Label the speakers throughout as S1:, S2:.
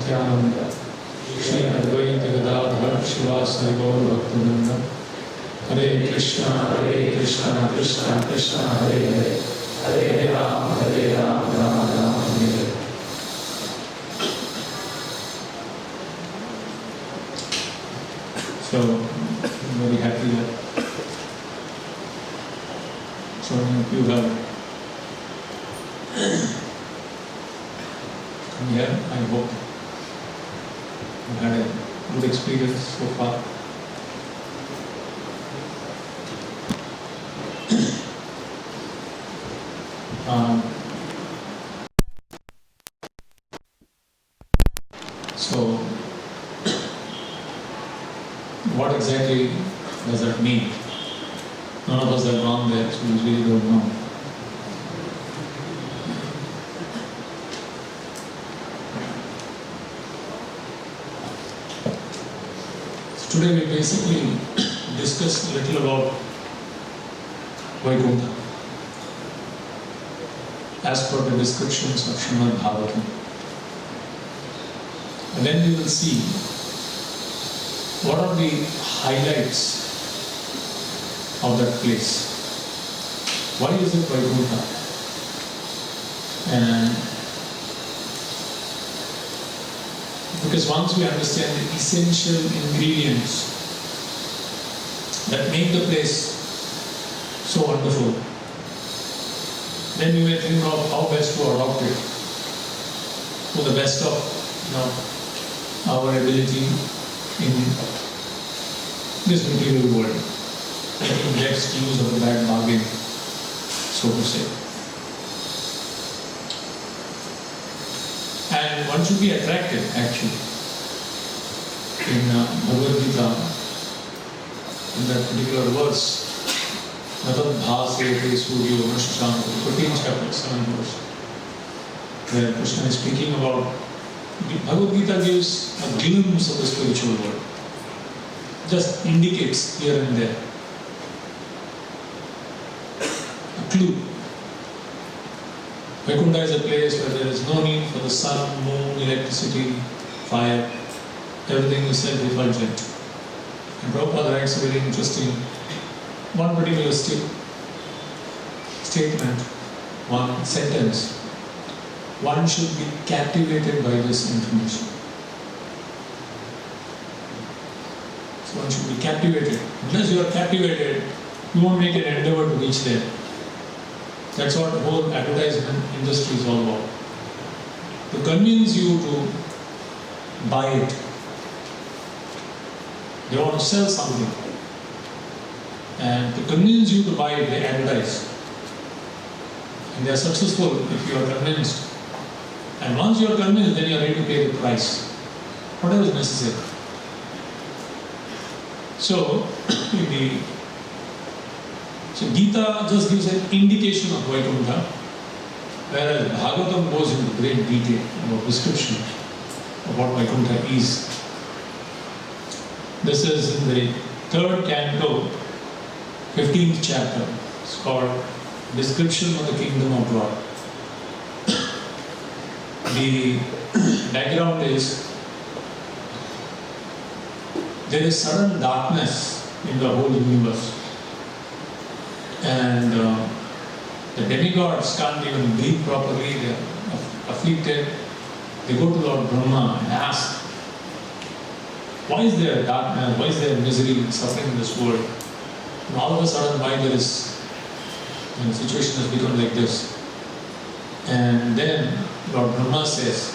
S1: Nityananda, Shri Advaita Gadadhar Shivasari Gaur Bhaktivinoda, Hare Krishna, Krishna Krishna, Hare Hare, Hare Ram, Ram Ram, Hare Hare. So, I'm very happy that so many of you have come here. I hope you had a good experience so far. So, what exactly does that mean? None of us have gone there, so we really don't know. So today we basically discuss a little about Vaikuntha as per the descriptions of Srimad Bhagavatam. And then we will see what are the highlights of that place. Why is it Vaikuntha? And because once we understand the essential ingredients that make the place so wonderful, then we may think of how best to adopt it to the best of our ability in this material world, making best use of the bad bargain, so to say. And one should be attracted, actually. In Bhagavad Gita, in that particular verse, Natad Bhasete Suryo Nashashanto, 14th chapter, 7th verse, where Krishna is speaking about, Bhagavad Gita gives a glimpse of the spiritual world, just indicates here and there a clue. Vaikuntha is a place where there is no need for the sun, moon, electricity, fire. Everything is self-effulgent. And Prabhupada writes a very interesting, one particular statement, one sentence. One should be captivated by this information. So one should be captivated. Unless you are captivated, you won't make an endeavor to reach there. That's what the whole advertisement industry is all about. To convince you to buy it. They want to sell something. And to convince you to buy it, they advertise. And they are successful if you are convinced. And once you are convinced, then you are ready to pay the price. Whatever is necessary. So, Gita just gives an indication of Vaikuntha, whereas Bhagavatam goes into great detail about description of what Vaikuntha is. This is in the 3rd canto, 15th chapter. It's called Description of the Kingdom of God. The background is there is sudden darkness in the whole universe. And the demigods can't even breathe properly, they are afflicted. They go to Lord Brahma and ask, why is there darkness, why is there misery and suffering in this world? And all of a sudden, why there is, the situation has become like this. And then Lord Brahma says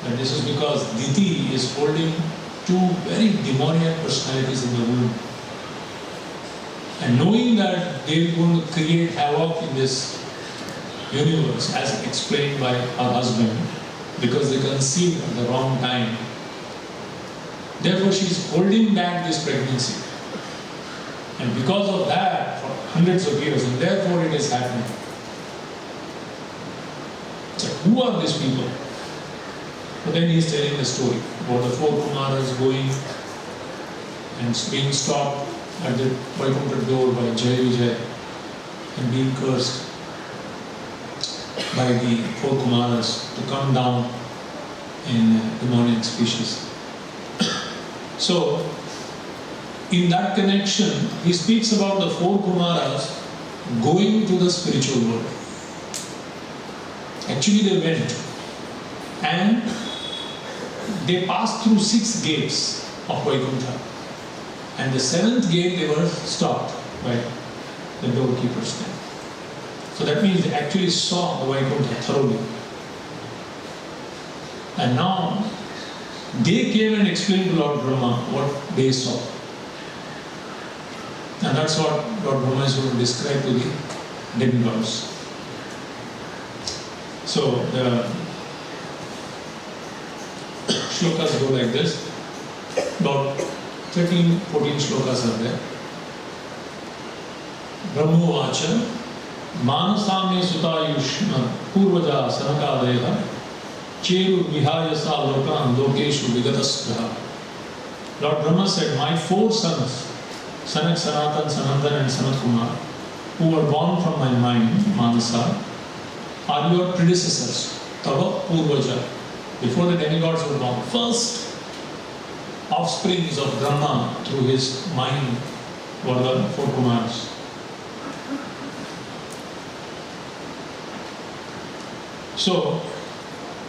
S1: that this is because Diti is holding 2 very demoniac personalities in the womb. And knowing that they are going to create havoc in this universe, as explained by her husband, because they conceived at the wrong time. Therefore, she is holding back this pregnancy. And because of that, for hundreds of years, and therefore it is happening. So, who are these people? But then he is telling the story about the 4 Kumaras going and being stopped at the Vaikuntha door by Jai Vijay and being cursed by the 4 Kumaras to come down in demonic species. So, in that connection, he speaks about the 4 Kumaras going to the spiritual world. Actually, they went and they passed through 6 gates of Vaikuntha. And the 7th gate they were stopped by the doorkeepers there. So that means they actually saw the Vaikuntha thoroughly. And now they came and explained to Lord Brahma what they saw. And that's what Lord Brahma is going to describe to the demigods. So the shlokas go like this. About 13, 14 shlokas are there. Brahmo Vacha Manasame Sutayushna Purvaja Sanakadaya Cheru Vihayasa Lokan Lokeshu Vigataspraha. Lord Brahma said, my 4 sons, Sanak, Sanatan, Sanandan and Sanat Kumar, who were born from my mind, Manasa, are your predecessors, Tava Purvaja. Before the demigods were born, first offsprings of Brahma through his mind were the 4 Kumars. So,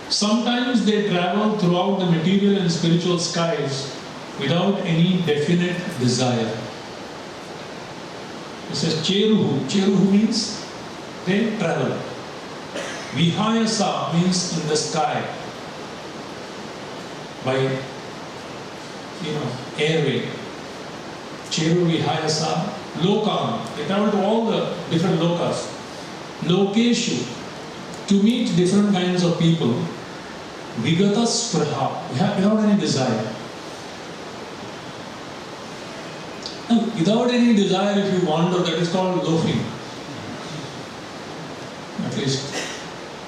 S1: sometimes they travel throughout the material and spiritual skies without any definite desire. It says Cheruhu. Cheruhu means they travel. Vihayasa means in the sky. By airway. Cheru Vihayasa Lokan. They travel to all the different lokas. Lokeshu. To meet different kinds of people. Vigata Spraha. Without any desire. Now, without any desire, if you wander, that is called loafing. At least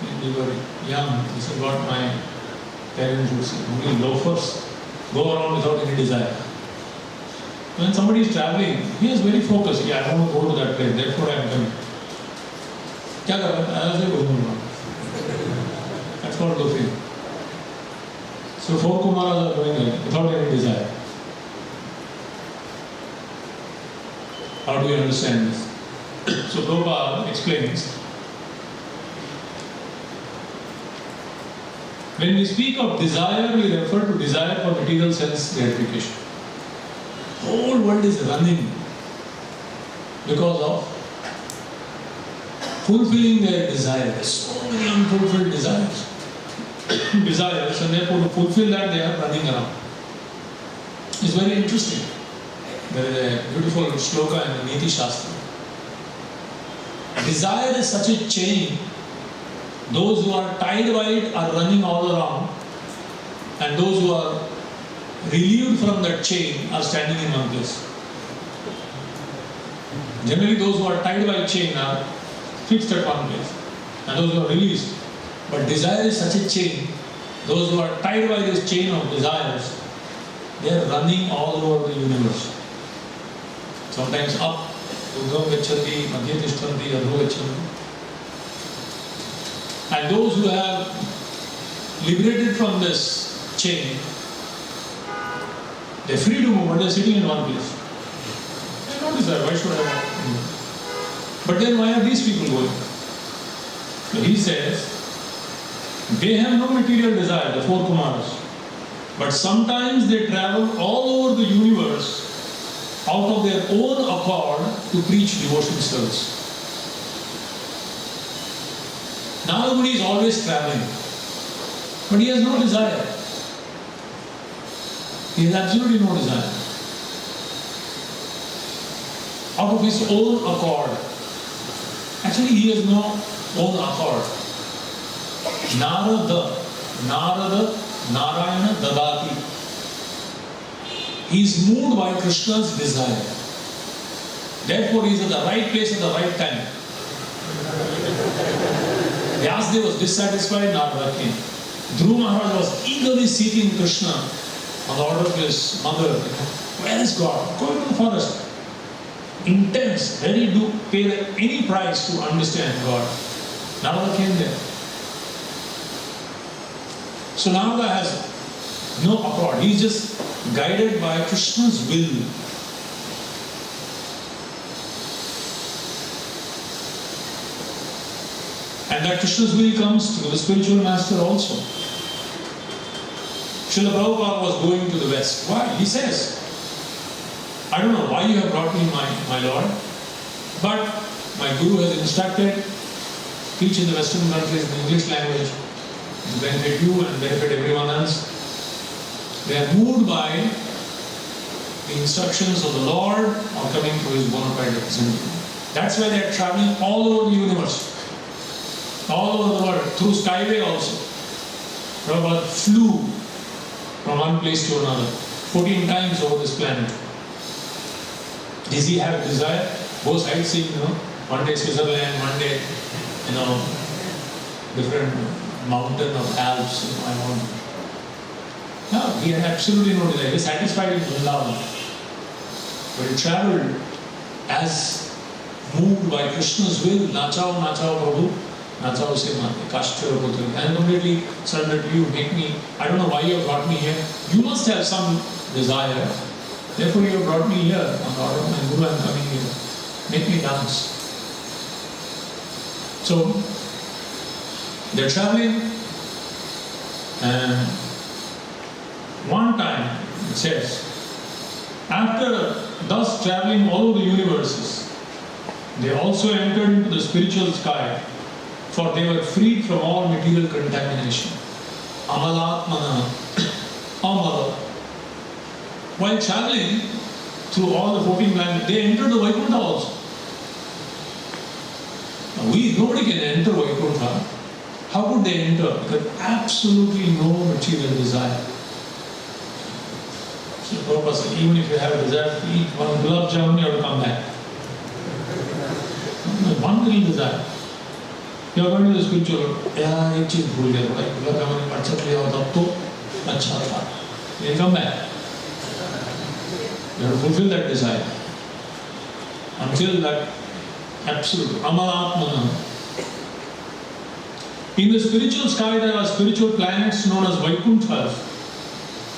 S1: when we were young, this is what my parents would say. Only loafers go around without any desire. When somebody is traveling, he is very focused. Yeah, I want to go to that place, therefore I am coming. That's called loafing. So 4 Kumaras are going there without any desire. How do we understand this? So Prabhupada explains, when we speak of desire, we refer to desire for material sense gratification. The whole world is running because of fulfilling their desire. There are so many unfulfilled desires. And therefore to fulfill that they are running around. It's very interesting. There is a beautiful shloka in the Niti Shastra. Desire is such a chain. Those who are tied by it are running all around, and those who are relieved from that chain are standing in one place. Generally, those who are tied by chain are fixed at one place, and those who are released. But desire is such a chain. Those who are tied by this chain of desires, they are running all over the universe. Sometimes up, Urdhvam Gacchati, Madhya Tishtanti, Adho Gacchati. And those who have liberated from this chain, they are free to move, but they are sitting in one place. They have no desire, why should I walk? But then why are these people going? So he says, they have no material desire, the 4 Kumaras. But sometimes they travel all over the universe out of their own accord to preach devotion service. Narada is always traveling, but he has no desire. He has absolutely no desire. Out of his own accord. Actually, he has no own accord. Narada, Narayana Dadati. He is moved by Krishna's desire. Therefore, he is at the right place at the right time. Vyasdev was dissatisfied, Narada came. Dhruva Maharaj was eagerly seeking Krishna on the order of his mother. Where is God? Go into the forest. Intense, ready to pay any price to understand God. Narada came there. So Narada has no approach. He is just guided by Krishna's will. And that Krishna's will comes through the spiritual master also. Srila Prabhupada was going to the West. Why? He says, I don't know why you have brought me, my Lord, but my Guru has instructed, teach in the Western countries in the English language to benefit you and benefit everyone else. They are moved by the instructions of the Lord or coming to His bona fide representative. That's why they are traveling all over the universe, all over the world, through skyway also. Prabhupada flew from one place to another, 14 times over this planet. Does he have a desire? Go sightseeing, one day Switzerland, one day, different mountain of Alps, I want. No, he had absolutely no desire. He was satisfied in Vrindavan. But he travelled as moved by Krishna's will. Nachao, nachao Prabhu, nachao se mate, kashtara putra. I am completely surrendered to you, make me, I don't know why you have brought me here. You must have some desire. Therefore you have brought me here. On the order of my Guru I am coming here. Make me dance. So, they are travelling, and one time, it says, after thus travelling all over the universes, they also entered into the spiritual sky, for they were freed from all material contamination. Amalatmana, Amala. While travelling through all the 14 planets, they entered the Vaikuntha also. Now nobody can enter Vaikuntha. How could they enter? Because absolutely no material desire. So Prabhupada said, even if you have a desire to eat one gulab jamun, you have to come back. One little desire. You are going to the spiritual world. Yeah, एक चीज भूल गया थोड़ा गलत हमने अच्छा किया होता तो अच्छा था. You come back. You have to fulfill that desire. Until that absolute Amalatmana. In the spiritual sky there are spiritual planets known as Vaikunthas,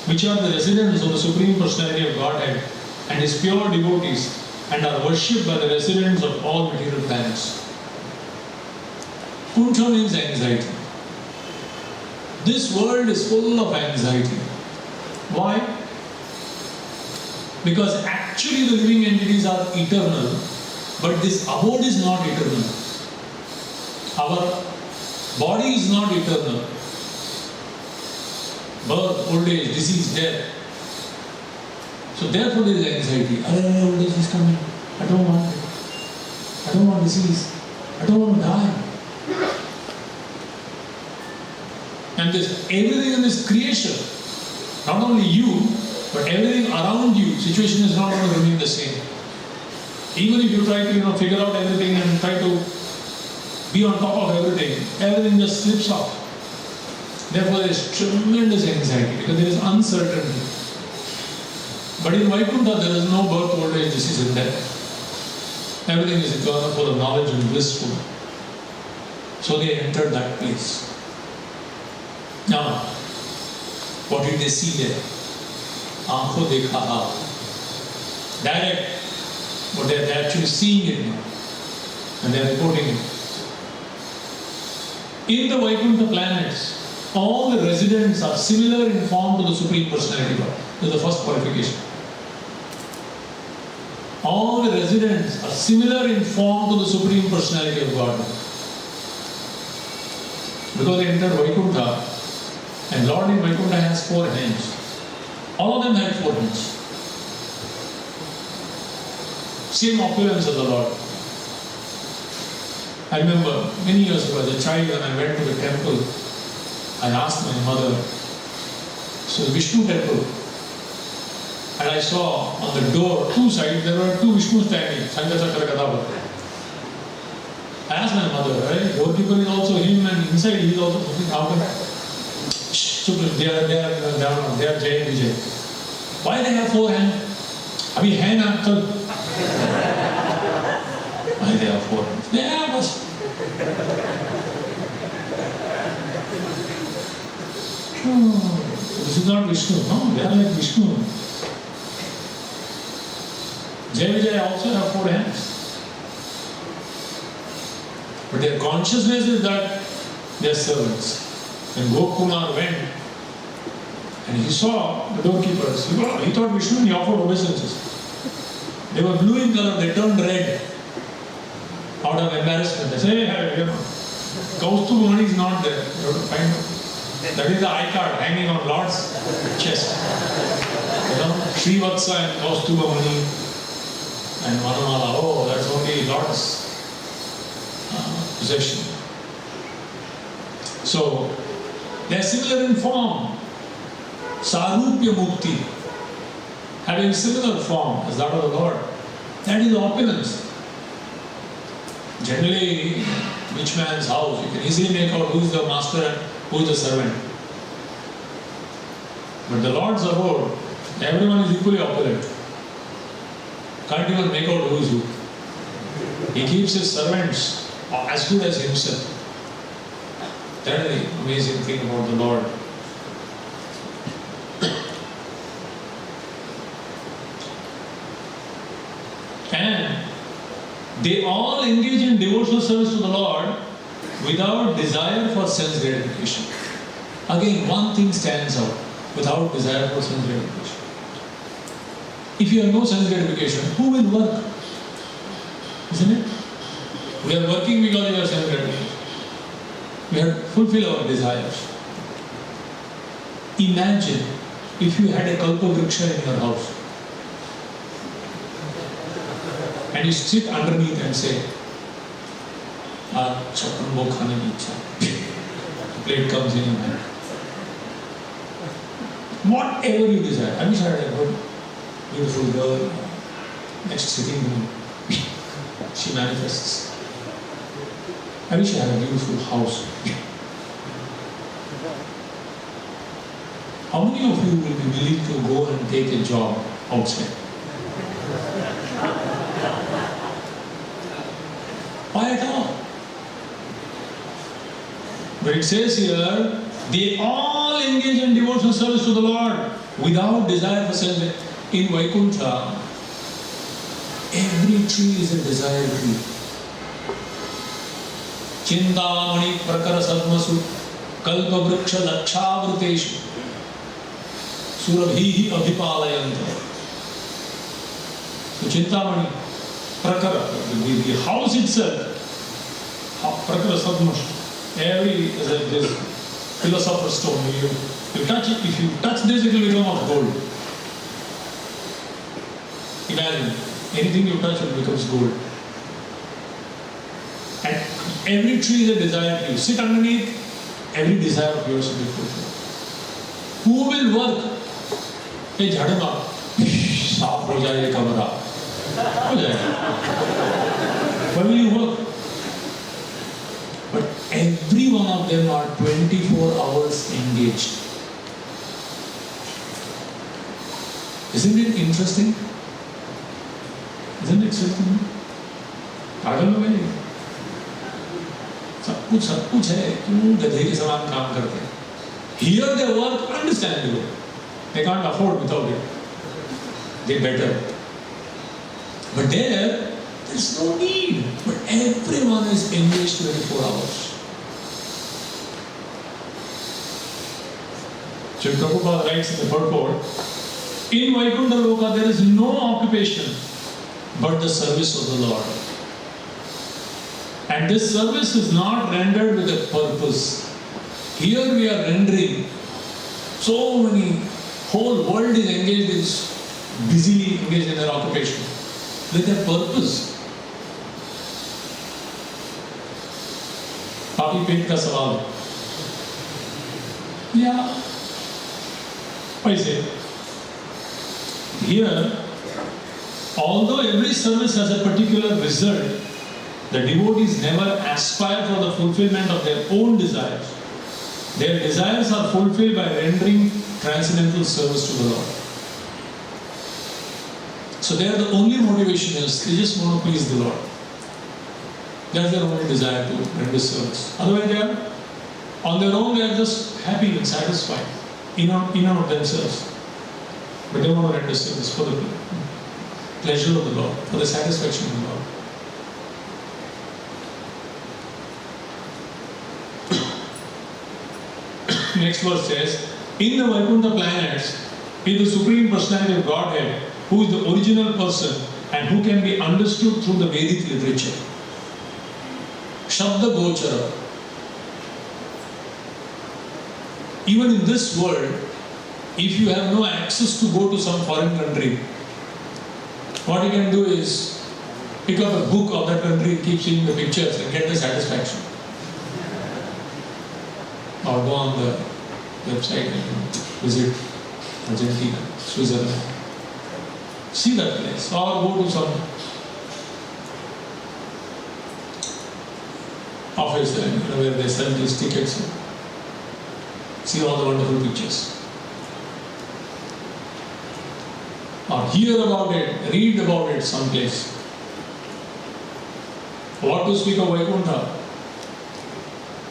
S1: which are the residents of the Supreme Personality of Godhead and His pure devotees, and are worshipped by the residents of all material planets. Kuntha means anxiety. This world is full of anxiety. Why? Because actually the living entities are eternal, but this abode is not eternal. Our body is not eternal. Birth, old age, disease, death. So therefore there is anxiety. Old age is coming. I don't want it. I don't want disease. I don't want to die. And this everything in this creation, not only you, but everything around you, situation is not going to remain the same. Even if you try to figure out everything and try to be on top of everything, everything just slips off. Therefore there is tremendous anxiety because there is uncertainty. But in Vaikuntha there is no birth, old age, disease and death. Everything is eternal, full of knowledge and blissful. So they entered that place. Now, what did they see there? Aankho dekha aap. Direct. But they are actually seeing it now. And they are reporting it. In the Vaikuntha planets, all the residents are similar in form to the Supreme Personality God. This is the first qualification. All the residents are similar in form to the Supreme Personality of God. Because they entered Vaikuntha, and Lord in Vaikuntha has 4 hands. All of them had 4 hands. Same opulence as the Lord. I remember many years ago as a child when I went to the temple, I asked my mother, so the Vishnu temple, and I saw on the door, 2 sides, there were 2 Vishnu standing, Sangha Chakra Gadabha. I asked my mother, right, doorkeeper is also him and inside he is also something, how come? They are Jay and Vijay. Why they have 4 hands? Abhi hai na, chal. Why they have 4 hands? They have us. Oh, this is not Vishnu. No, they are like Vishnu. Jai Vijay also have 4 hands. But their consciousness is that they are servants. When Gokumar went and he saw the doorkeepers, he thought Vishnu and he offered obeisances. They were blue in color, they turned red out of embarrassment. They say, hey, Kaustubh Mani is not there. You have to find out. That is the I-card hanging on Lord's chest. Srivatsa and Kaustubh Mani and Manamala. Oh, that's only Lord's possession. So, they are similar in form. Sarupya Mukti, having similar form as that of the Lord. That is opulence. Generally, rich man's house, you can easily make out who is the master and who is the servant. But the Lord's abode, everyone is equally opulent. Can't even make out who is who. He keeps his servants as good as himself. That is the amazing thing about the Lord. And they all engage in devotional service to the Lord without desire for sense gratification. Again, one thing stands out: without desire for sense gratification. If you have no sense gratification, who will work? Isn't it? We are working because we have sense gratification. We have to fulfill our desires. Imagine if you had a kalpavriksha in your house and you sit underneath and say, Chapan wo khane ki ichha. The plate comes in your hand. Whatever you desire. I wish I had a good, beautiful girl next sitting room. She manifests. I wish I had a beautiful house. How many of you will be willing to go and take a job outside? Why at all? But it says here, they all engage in devotional service to the Lord without desire for sense. In Vaikuntha, every tree is a desire tree. Chintamani prakara sadmasu kalpa vriksha lakshavruteshu surabhihi abhipalayanta. So Chintamani prakara, the house itself, prakara sadmasu, every this philosopher's stone, you touch it, if you touch this, it will become of gold. Imagine, anything you touch, it becomes gold. And every tree is a desire. You sit underneath, every desire of yours will be fulfilled. Who will work? Hey, jhadu ma, saaf ho jaye kamara. Ho jayega. Why will you work? But every one of them are 24 hours engaged. Isn't it interesting? Isn't it something? पागल हो गए? सब कुछ है, क्यों गधे के समान काम करते हैं? Here they work, understandable. They can't afford without it. They better. But there's no need. But everyone is engaged 24 hours. So Prabhupada writes in the purport, in Vaikuntha Loka there is no occupation but the service of the Lord. And this service is not rendered with a purpose. Here we are rendering, so many, whole world is engaged, is busily engaged in their occupation with a purpose. Papi पेट का सवाल. Yeah. Why is it? Here, although every service has a particular result, the devotees never aspire for the fulfillment of their own desires. Their desires are fulfilled by rendering transcendental service to the Lord. So the only motivation is they just want to please the Lord. That's their only desire, to render service. Otherwise they are On their own, they are just happy and satisfied in and of themselves. But they want to understand this for the pleasure of the Lord, for the satisfaction of the Lord. Next verse says, in the Vaikuntha planets is the Supreme Personality of Godhead, who is the original person and who can be understood through the Vedic literature. Shabda Gochara. Even in this world, if you have no access to go to some foreign country, what you can do is pick up a book of that country, keep seeing the pictures and get the satisfaction. Or go on the website and visit Argentina, Switzerland. See that place. Or go to some office where they sell these tickets. See all the wonderful pictures. Or hear about it, read about it someplace. What to speak of Vaikuntha?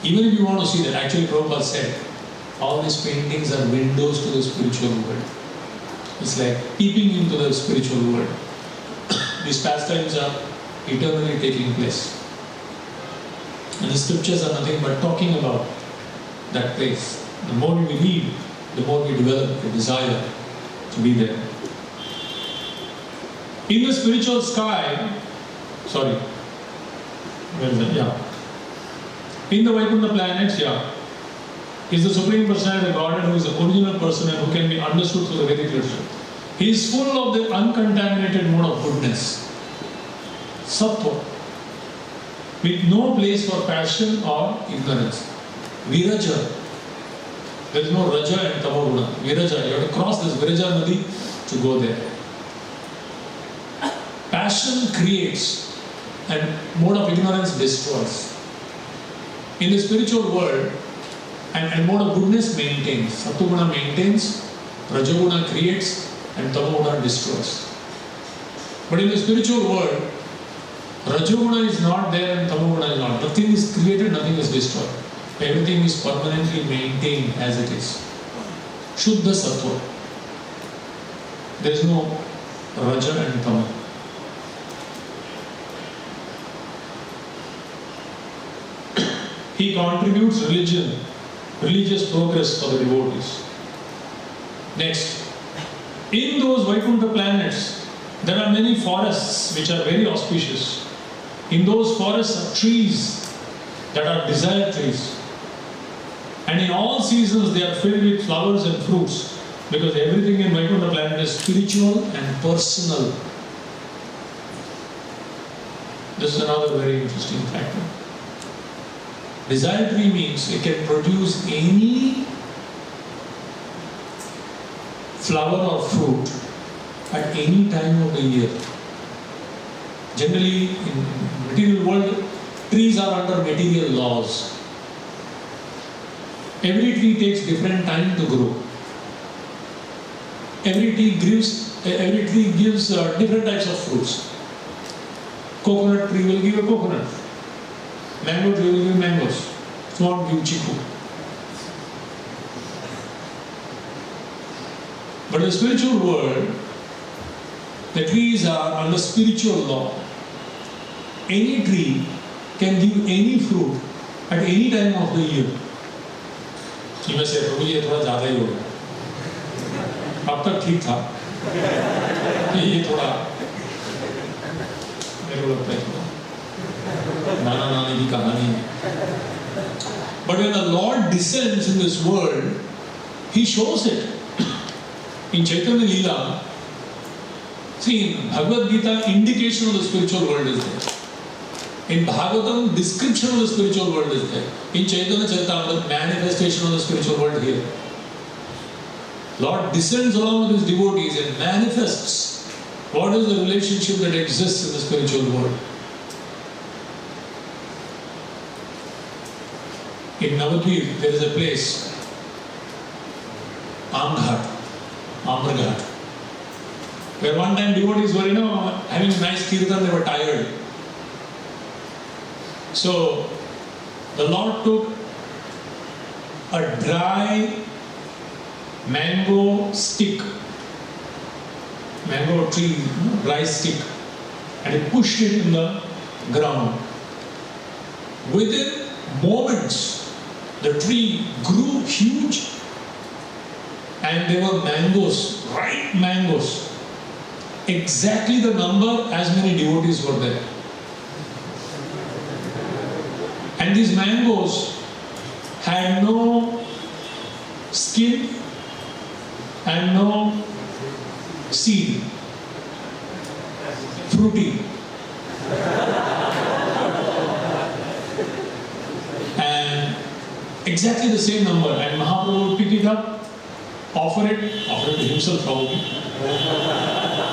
S1: Even if you want to see that, actually Prabhupada said, all these paintings are windows to the spiritual world. It's like peeping into the spiritual world. These pastimes are eternally taking place. And the scriptures are nothing but talking about that place. The more we read, the more we develop the desire to be there. In the spiritual sky, in the Vaikuntha planets, is the Supreme Personality of Godhead, who is the original person and who can be understood through the Vedic literature. He is full of the uncontaminated mode of goodness, sattva, with no place for passion or ignorance. Viraja. There is no Raja and Tamoguna. Viraja. You have to cross this Viraja Nadi to go there. Passion creates and mode of ignorance destroys. In the spiritual world, and mode of goodness maintains. Sattva-guna maintains, Rajaguna creates, and Tamoguna destroys. But in the spiritual world, Rajaguna is not there and Tamoguna is not. Nothing is created, nothing is destroyed. Everything is permanently maintained as it is. Shuddha Sattva. There is no Raja and Tama. He contributes religious progress for the devotees. Next, in those Vaikuntha planets, there are many forests which are very auspicious. In those forests are trees that are desire trees. And in all seasons they are filled with flowers and fruits, because everything in Vaikuntha planet is spiritual and personal. This is another very interesting factor. Desire tree means it can produce any flower or fruit at any time of the year. Generally, in material world, trees are under material laws. Every tree takes different time to grow. Every tree gives different types of fruits. Coconut tree will give a coconut. Mango tree will give mangoes. It won't give chiku. But in the spiritual world, the trees are under spiritual law. Any tree can give any fruit at any time of the year. You may say, प्रभु ये थोड़ा ज़्यादा ही हो गया. अब तक ठीक था. ये थोड़ा मेरे को लगता है थोड़ा नाना नानी की कहानी है. But when the Lord descends in this world, He shows it. In Chaitanya Leela, see, in Bhagavad Gita, indication of the spiritual world is there. In Bhagavatam, description of the spiritual world is there. In Chaitanya Charitamrita, manifestation of the spiritual world here. Lord descends along with His devotees and manifests what is the relationship that exists in the spiritual world. In Navadvip, there is a place, Amrghat, where one time devotees were, having a nice kirtan, they were tired. So, the Lord took a dry mango stick, mango tree, dry stick, and he pushed it in the ground. Within moments, the tree grew huge, and there were mangoes, ripe mangoes. Exactly the number as many devotees were there. And these mangoes had no skin and no seed. Fruity. And exactly the same number. And Mahaprabhu would pick it up, offer it to himself probably,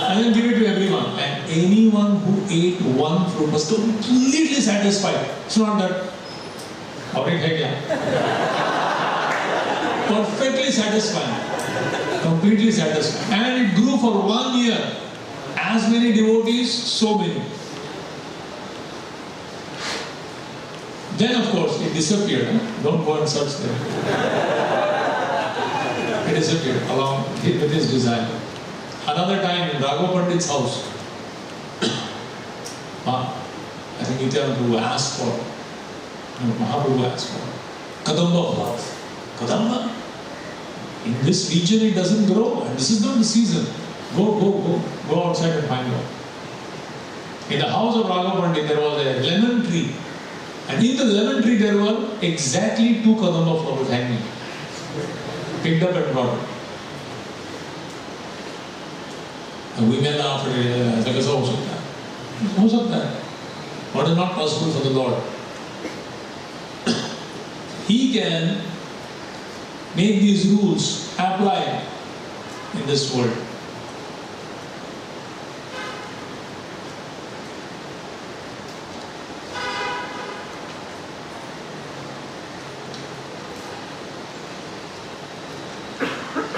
S1: and then give it to everyone. And anyone who ate one fruit was completely satisfied. It's not that, perfectly satisfying. Completely satisfying. And it grew for 1 year. As many devotees, so many. Then of course it disappeared. Don't go and search there. It disappeared along with his desire. Another time in Raghav Pandit's house, I think Nityananda asked for, Mahaprabhu asked for Kadamba flowers. Kadamba? In this region it doesn't grow, and this is not the season. Go outside and find out. In the house of Raghav Pandit there was a lemon tree, and in the lemon tree there were exactly 2 Kadamba flowers hanging. Picked up and brought it. And women laughed at it. What is not possible for the Lord? He can make these rules apply in this world.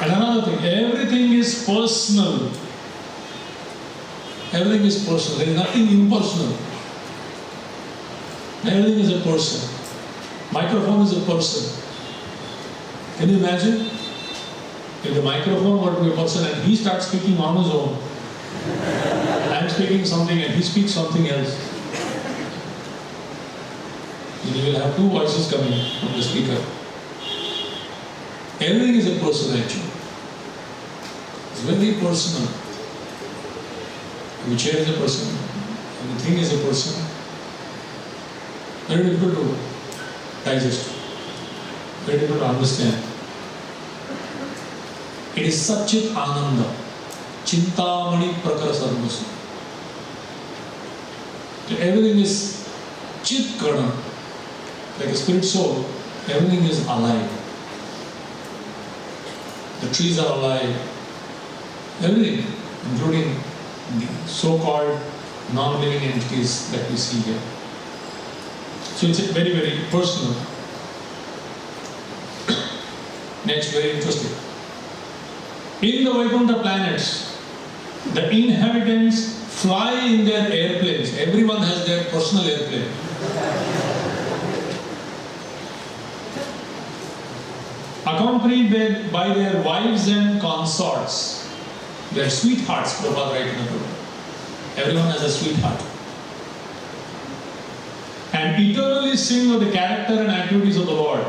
S1: And another thing, everything is personal. Everything is personal. There is nothing impersonal. Everything is a person. Microphone is a person. Can you imagine? If the microphone were to be a person and he starts speaking on his own, I am speaking something and he speaks something else, then you will have 2 voices coming from the speaker. Everything is a person actually. It's very personal. The chair is a person, and the thing is a person. Very difficult to digest, very difficult to understand. It is Satchit Ananda, Chintamani Prakara Sarvasu. Everything is Chit Kana, like a spirit soul, everything is alive. The trees are alive, everything, including the so-called non-living entities that we see here. So it's very, very personal. Next, very interesting. In the Vaikuntha planets, the inhabitants fly in their airplanes. Everyone has their personal airplane. Accompanied by their wives and consorts. Their sweethearts, Prabhupada right in the book. Everyone has a sweetheart. And eternally sing of the character and activities of the Lord,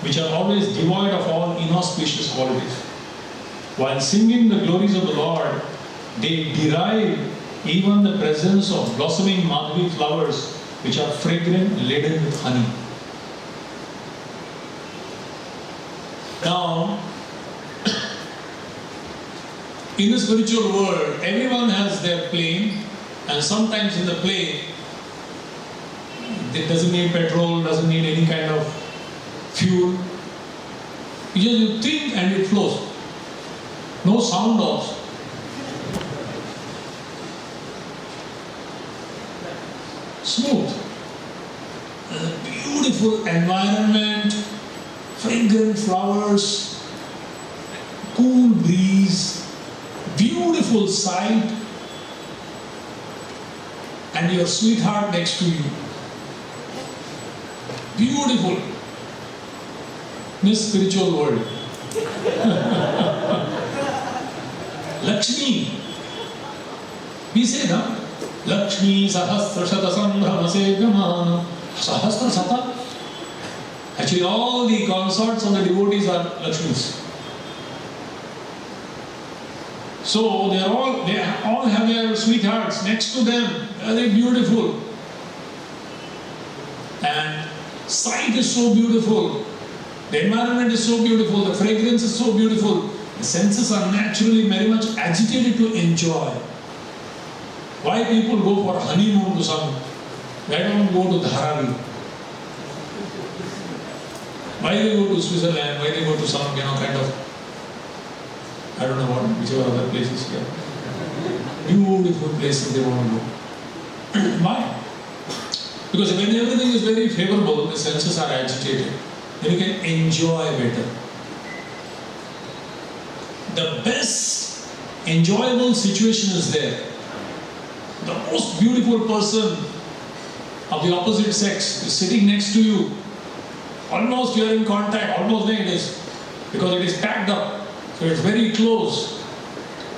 S1: which are always devoid of all inauspicious qualities. While singing the glories of the Lord, they derive even the presence of blossoming Madhavi flowers, which are fragrant, laden with honey. Now, in the spiritual world, everyone has their plane, and sometimes in the plane, it doesn't need petrol, doesn't need any kind of fuel. You think and it flows. No sound also. Smooth. Beautiful environment, fragrant flowers, cool breeze, beautiful sight, and your sweetheart next to you. Beautiful. in this spiritual world. Lakshmi. We say, no? Lakshmi Sahasra Shata Sambhrama Segamana. Sahasra Shata. Actually, all the consorts of the devotees are Lakshmis. So they all have their sweethearts next to them, very beautiful. And sight is so beautiful. The environment is so beautiful. The fragrance is so beautiful. The senses are naturally very much agitated to enjoy. Why people go for honeymoon to some? Why don't go to Hare? Why they go to Switzerland? Why they go to some kind of, I don't know what, whichever other places here. Beautiful places they want to go. Why? Because when everything is very favorable, the senses are agitated. Then you can enjoy better. The best enjoyable situation is there. The most beautiful person of the opposite sex is sitting next to you. Almost you are in contact, almost like this. Because it is packed up. So it's very close.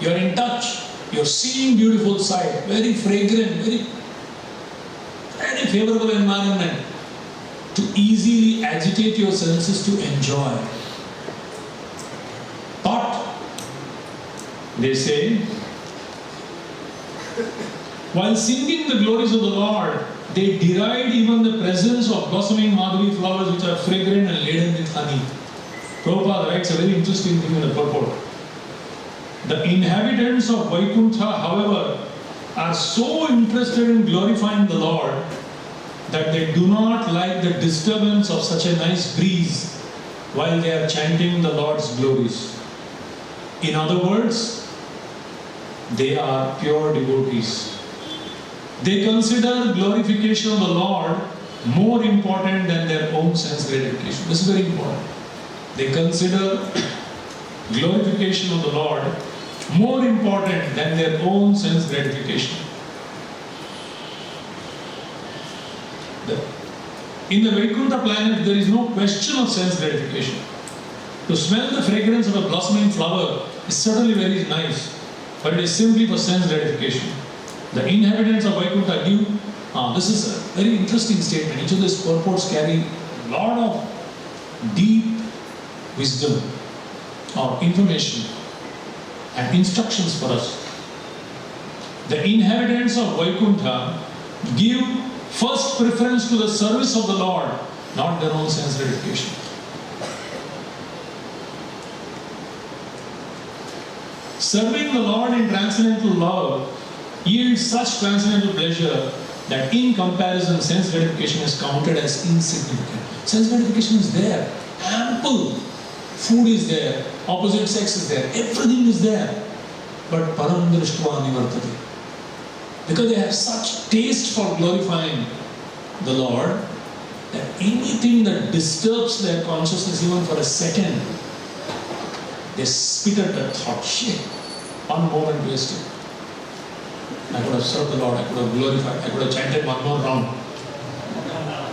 S1: You are in touch. You are seeing beautiful sight. Very fragrant, very favorable environment to easily agitate your senses to enjoy. But they say, while singing the glories of the Lord, they deride even the presence of blossoming madhuri flowers which are fragrant and laden with honey. Prabhupada writes a very interesting thing in the purport. The inhabitants of Vaikuntha, however, are so interested in glorifying the Lord that they do not like the disturbance of such a nice breeze while they are chanting the Lord's glories. In other words, they are pure devotees. They consider glorification of the Lord more important than their own sense gratification. This is very important. They consider glorification of the Lord more important than their own sense gratification. In the Vaikuntha planet, there is no question of sense gratification. To smell the fragrance of a blossoming flower is certainly very nice, but it is simply for sense gratification. The inhabitants of Vaikuntha give, this is a very interesting statement. Each of these purports carry a lot of deep wisdom or information and instructions for us. The inhabitants of Vaikuntha give first preference to the service of the Lord, not their own sense gratification. Serving the Lord in transcendental love yields such transcendental pleasure that in comparison sense gratification is counted as insignificant. Sense gratification is there, ample. Food is there, opposite sex is there, everything is there. But param drishtva nivartate. Because they have such taste for glorifying the Lord that anything that disturbs their consciousness even for a second, they spit at that thought, shit, one moment wasted. I could have served the Lord, I could have glorified, I could have chanted one more round,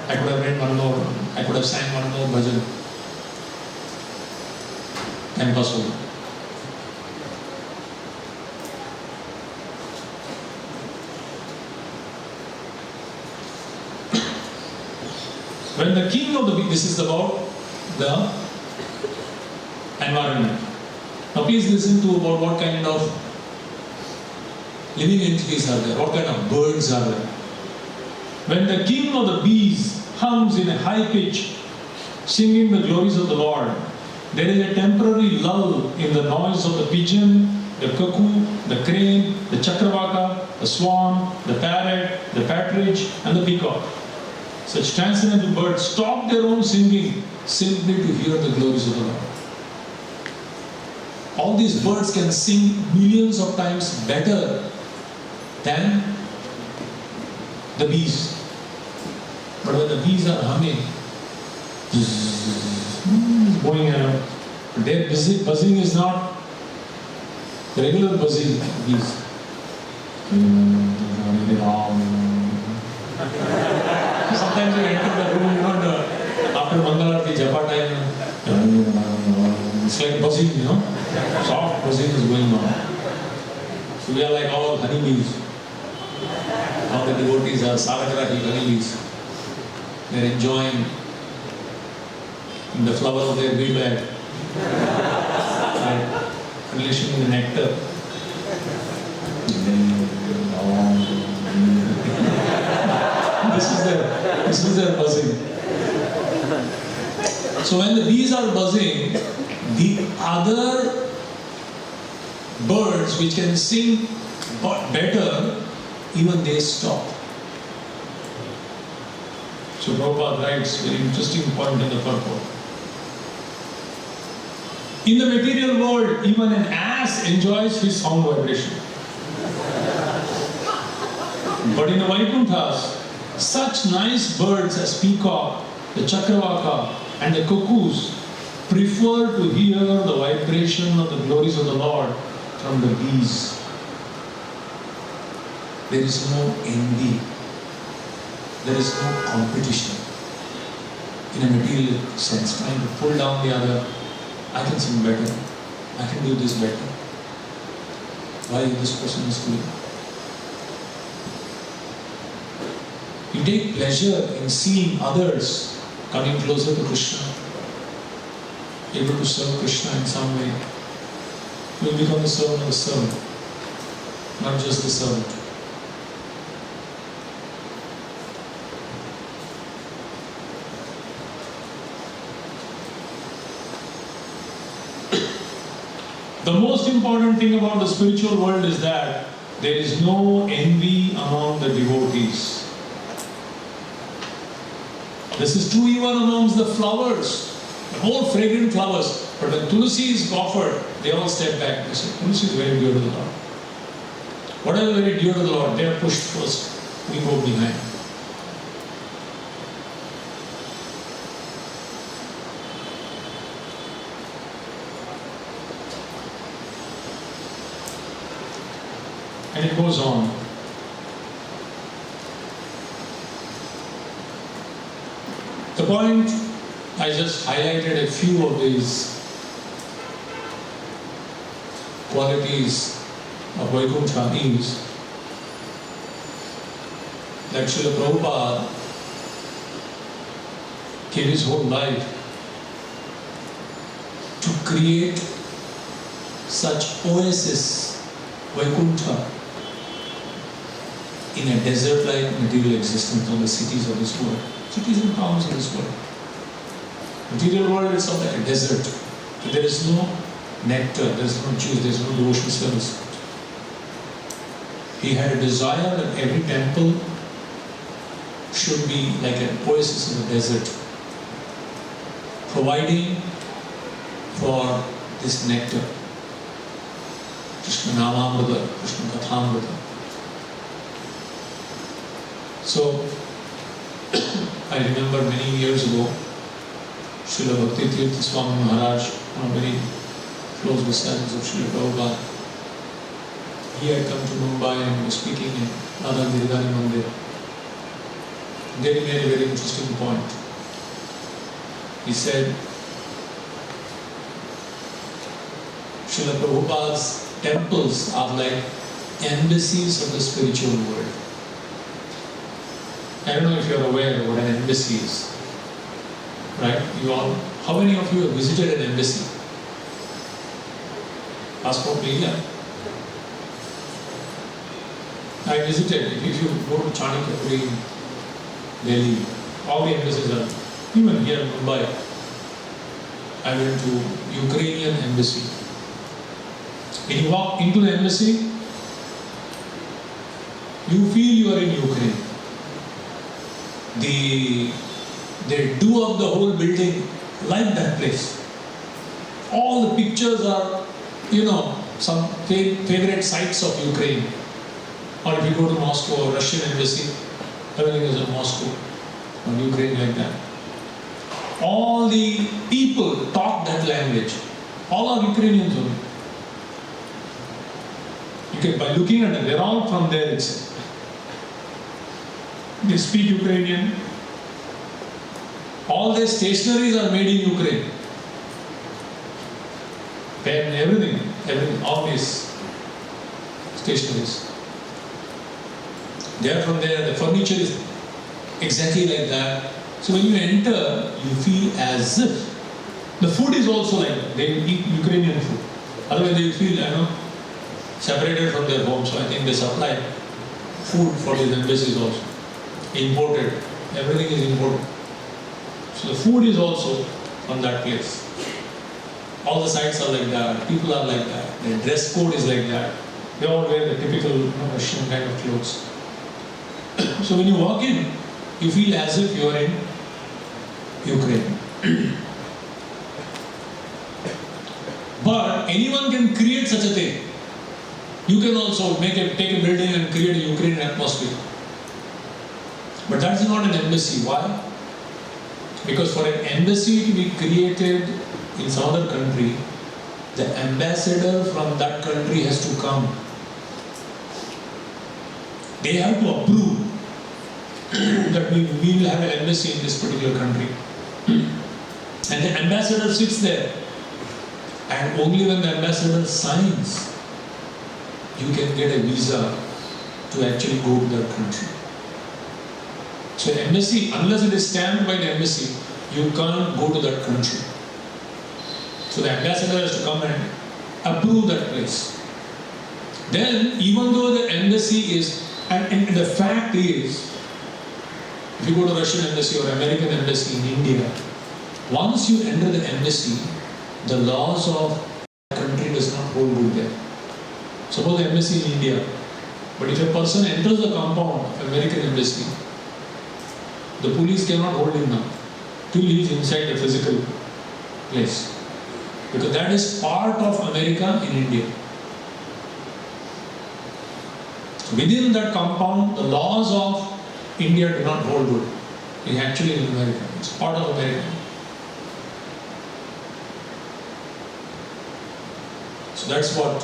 S1: I could have read one more, I could have sang one more bhajan. And possible. When the king of the beast, this is about the environment. Now please listen to about what kind of living entities are there, what kind of birds are there. When the king of the bees hums in a high pitch, singing the glories of the Lord, there is a temporary lull in the noise of the pigeon, the cuckoo, the crane, the chakravaka, the swan, the parrot, the partridge, and the peacock. Such transcendental birds stop their own singing simply to hear the glories of the Lord. All these birds can sing millions of times better than the bees. But when the bees are humming, going around, their buzzing is not regular buzzing of bees. Sometimes you enter the room, after Mangalarti, Japa time, It's like buzzing, soft buzzing is going on. So we are like all honeybees. All the devotees are Saragrahi honeybees. They are enjoying the flower of their bee bag, right? Relishing the nectar. This is their buzzing. So when the bees are buzzing, the other birds which can sing better, even they stop. So Prabhupada writes very interesting point in the purport. In the material world, even an ass enjoys his sound vibration. But in the Vaikuntha's, such nice birds as peacock, the chakravaka, and the cuckoos prefer to hear the vibration of the glories of the Lord from the bees. There is no envy. There is no competition. In a material sense, trying to pull down the other. I can sing better. I can do this better. Why this person is doing? You take pleasure in seeing others coming closer to Krishna, able to serve Krishna in some way. You will become the servant of the servant, not just the servant. The most important thing about the spiritual world is that there is no envy among the devotees. This is true even amongst the flowers, the more fragrant flowers. But when Tulsi is offered, they all step back. They say, Tulsi is very dear to the Lord. Whatever very dear to the Lord, they are pushed first. We go behind. And it goes on. The point, I just highlighted a few of these qualities of Vaikuntha is that Srila Prabhupada gave his whole life to create such oasis, Vaikuntha, in a desert-like material existence of the cities of this world. Cities and towns of this world. Material world is like a desert. There is no nectar, there is no juice, there is no devotional service. He had a desire that every temple should be like an oasis in the desert, providing for this nectar. Krishna Namamrita, Krishna Kathamrita. So, I remember many years ago, Srila Bhakti Tirtha Swami Maharaj, one of very close disciples of Srila Prabhupada, he had come to Mumbai and was speaking in Radha Giridhari Mandir. There he made a very interesting point. He said, Srila Prabhupada's temples are like embassies of the spiritual world. I don't know if you are aware of what an embassy is. Right? You all, how many of you have visited an embassy? Passport Media. I visited. If you go to Chanakapuri, Delhi, all the embassies are, even here in Mumbai. I went to Ukrainian embassy. When you walk into the embassy, you feel you are in Ukraine. They do up the whole building like that place. All the pictures are, some favorite sites of Ukraine. Or if you go to Moscow or Russian embassy, everything is in Moscow or Ukraine like that. All the people talk that language. All are Ukrainians only. You can, by looking at them, they're all from there itself. They speak Ukrainian. All their stationaries are made in Ukraine. pen, everything, all these stationaries. There from there, the furniture is exactly like that. So when you enter, you feel as if the food is also like that. They eat Ukrainian food. Otherwise they feel, separated from their home. So I think they supply food for these embassies also. Imported. Everything is imported. So the food is also from that place. All the sites are like that. People are like that. The dress code is like that. They all wear the typical Russian kind of clothes. So when you walk in, you feel as if you are in Ukraine. But anyone can create such a thing. You can also take a building and create a Ukrainian atmosphere. But that's not an embassy. Why? Because for an embassy to be created in some other country, the ambassador from that country has to come. They have to approve that we will have an embassy in this particular country. And the ambassador sits there. And only when the ambassador signs, you can get a visa to actually go to that country. So embassy, unless it is stamped by the embassy, you can't go to that country. So the ambassador has to come and approve that place. Then, even though the embassy is, and the fact is, if you go to Russian embassy or American embassy in India, once you enter the embassy, the laws of the country does not hold good there. Suppose the embassy in India, but if a person enters the compound of American embassy, the police cannot hold him now till he is inside the physical place. Because that is part of America in India. So within that compound, the laws of India do not hold good. It is actually in America. It's part of America. So that's what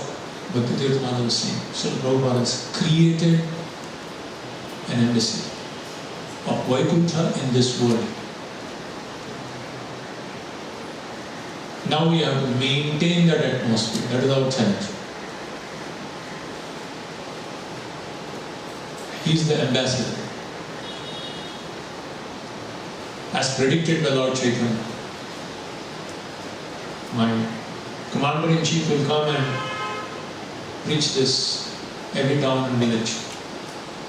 S1: Bhakti Tirtha was saying. So Prabhupada has created an embassy of Vaikuntha in this world. Now we have to maintain that atmosphere. That is our challenge. He is the ambassador, as predicted by Lord Chaitanya. My Commander-in-Chief will come and preach this every town and village.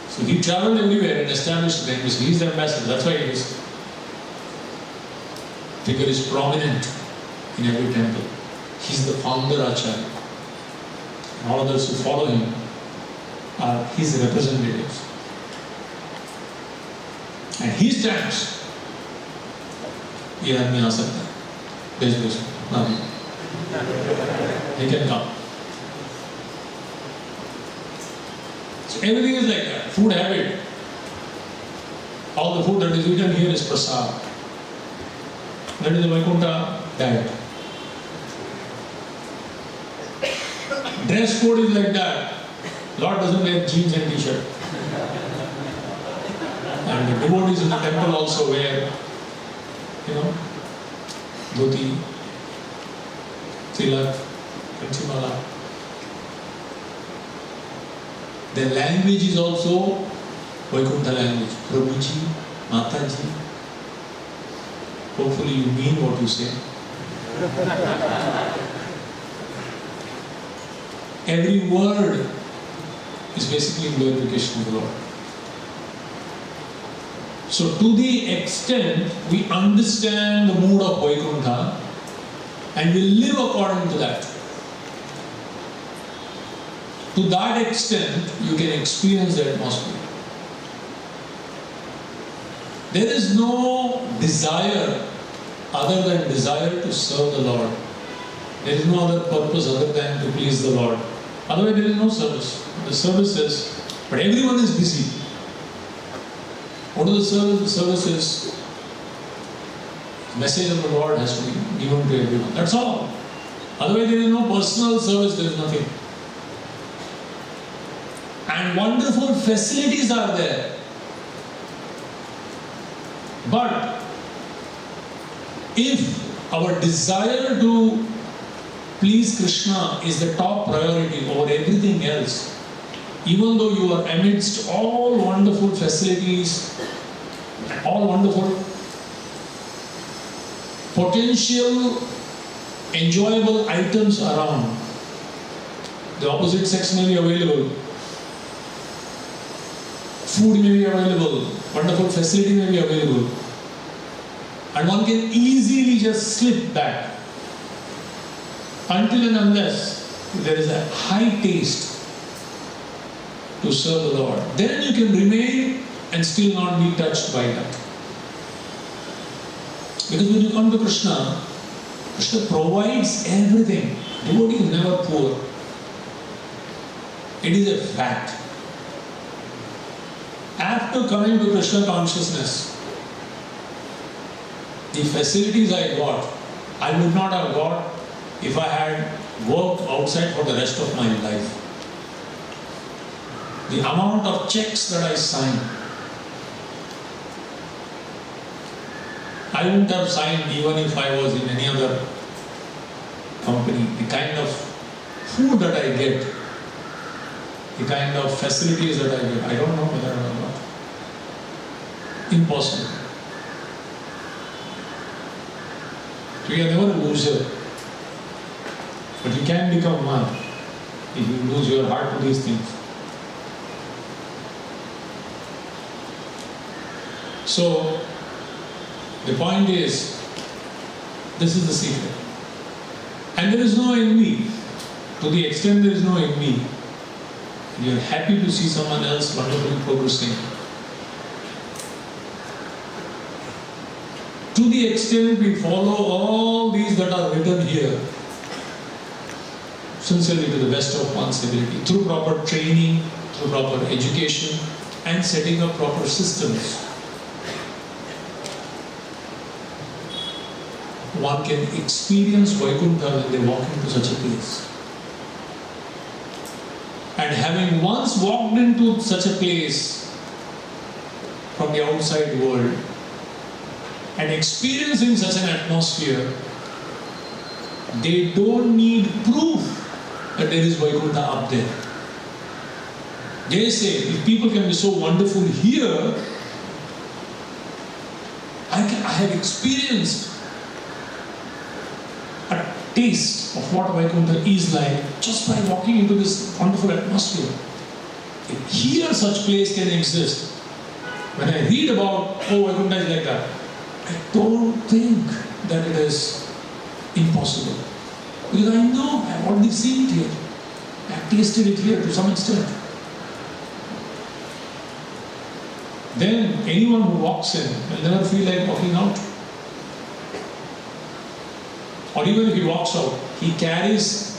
S1: So he traveled everywhere and established the embassy. He is the ambassador. That's why his figure is prominent in every temple. He is the founder Acharya. And all others who follow him are his representatives. And he stands. Ye aadmi aa sakta hai. There's nothing. He can come. So everything is like that. Food habit. All the food that is eaten here is prasad. That is the Vaikuntha diet. Dress code is like that. Lord doesn't wear jeans and t-shirt. And the devotees in the temple also wear, dhoti, tilak, kanchimala. The language is also Vaikuntha language. Prabhuji, Mataji. Hopefully you mean what you say. Every word is basically glorification of the Lord. So to the extent we understand the mood of Vaikuntha and we live according to that, to that extent you can experience the atmosphere. There is no desire other than desire to serve the Lord. There is no other purpose other than to please the Lord. Otherwise there is no service. The service is, but everyone is busy. What is the service? The service is, the message of the Lord has to be given to everyone. That's all. Otherwise there is no personal service, there is nothing. And wonderful facilities are there. But if our desire to please Krishna is the top priority over everything else. Even though you are amidst all wonderful facilities, all wonderful potential enjoyable items around, the opposite sex may be available, food may be available, wonderful facility may be available, and one can easily just slip back until and unless there is a high taste to serve the Lord. Then you can remain and still not be touched by that. Because when you come to Krishna, Krishna provides everything. Devotee is never poor. It is a fact. After coming to Krishna consciousness, the facilities I got, I would not have got if I had worked outside for the rest of my life. The amount of checks that I signed, I wouldn't have signed even if I was in any other company. The kind of food that I get, the kind of facilities that I get, I don't know whether or not. Impossible. We are never a loser. But you can become one if you lose your heart to these things. So, the point is, this is the secret. And there is no envy. To the extent there is no envy, you are happy to see someone else wonderfully progressing. To the extent we follow all these that are written here, sincerely to the best of one's ability, through proper training, through proper education, and setting up proper systems, one can experience Vaikuntha when they walk into such a place. And having once walked into such a place from the outside world and experiencing such an atmosphere, they don't need proof that there is Vaikuntha up there. They say, if people can be so wonderful here, I have experienced a taste of what Vaikuntha is like just by walking into this wonderful atmosphere. If here such place can exist, when I read about, oh, Vaikuntha is like that, I don't think that it is impossible. Because I know, I have already seen it here. I have tasted it here to some extent. Then anyone who walks in will never feel like walking out. Or even if he walks out, he carries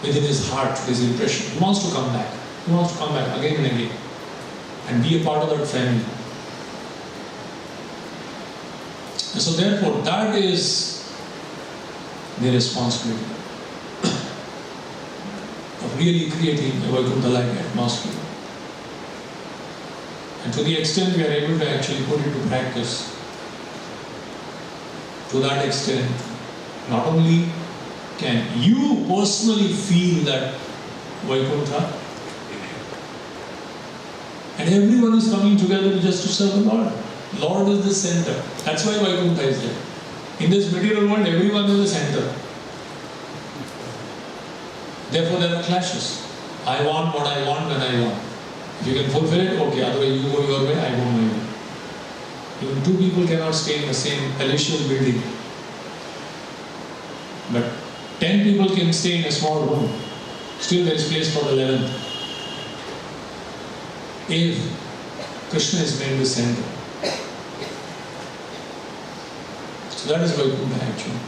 S1: within his heart this impression. He wants to come back. He wants to come back again and again and be a part of that family. And so therefore, that is the responsibility of really creating a Vaikuntha-like atmosphere. And to the extent we are able to actually put it to practice, to that extent, not only can you personally feel that Vaikuntha, and everyone is coming together just to serve the Lord. Lord is the center. That's why Vaikuntha is there. In this material world, everyone is the center. Therefore, there are clashes. I want what I want when I want. If you can fulfill it, okay. Otherwise, you go your way, I go my way. Even two people cannot stay in the same palatial building. But 10 people can stay in a small room. Still there is place for the 11th. If Krishna is made the center. So that is Vaikuntha actually.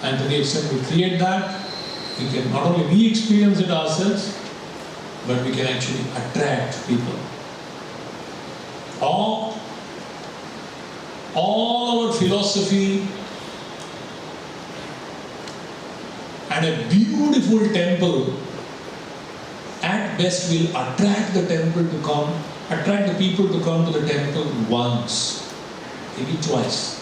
S1: And to the extent we create that, we can not only we experience it ourselves, but we can actually attract people. All our philosophy and a beautiful temple at best will attract the temple to come, attract the people to come to the temple once, maybe twice.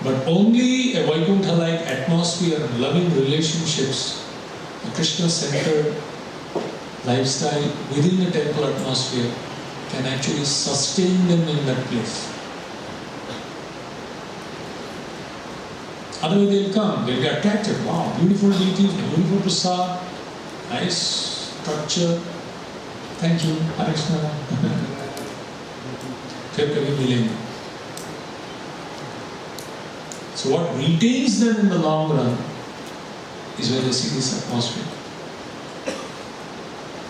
S1: But only a Vaikuntha-like atmosphere and loving relationships, a Krishna-centered lifestyle within the temple atmosphere can actually sustain them in that place. Otherwise they'll come, they'll get attracted. Wow, beautiful deities, beautiful prasad, nice structure. Thank you, Hare Krishna. फिर कभी मिलेंगे. So what retains them in the long run is when they see this atmosphere.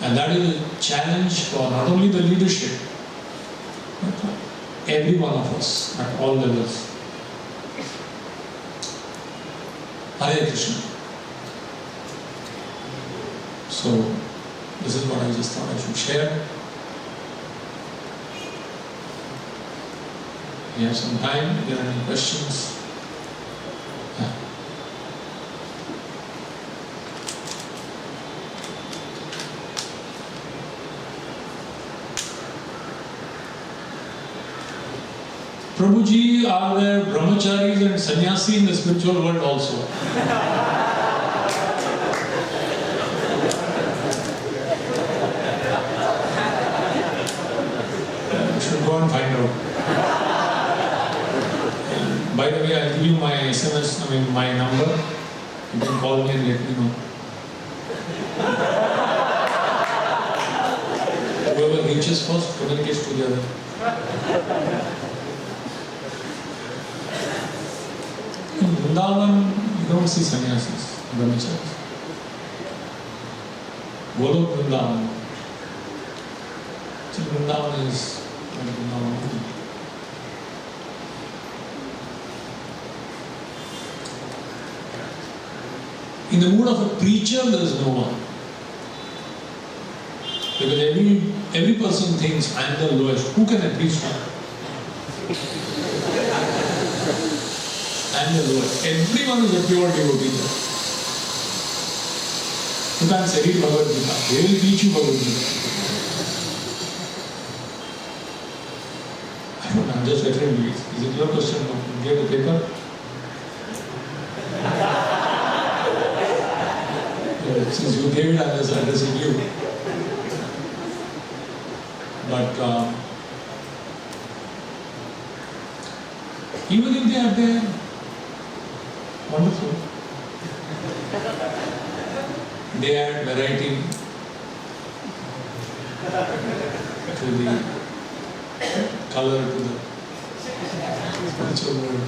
S1: And that is a challenge for not only the leadership, but for every one of us at all levels. Hare Krishna. So, this is what I just thought I should share. We have some time. If there are any questions? Yeah. Prabhuji, are there brahmacharis and sannyasi in the spiritual world also? You should go and find out. By the way, I'll give you my SMS, my number. You can call me and let me know. Whoever reaches first communicates to the other. In Vrindavan, you don't see sannyasis, brahmacharis. Golok Vrindavan. So Vrindavan is Vrindavan. In the mood of a preacher, there is no one. Because every person thinks, I am the lowest. Who can I preach to? I am the lowest. Everyone is a pure devotee. You can't say, read Bhagavad Gita. They will teach you Bhagavad Gita. I don't know, I'm just referring to it. Is it your question? Get the paper? Since you gave it, I'm just addressing you. But even if they are there, wonderful. They add variety to the color, to the spiritual world.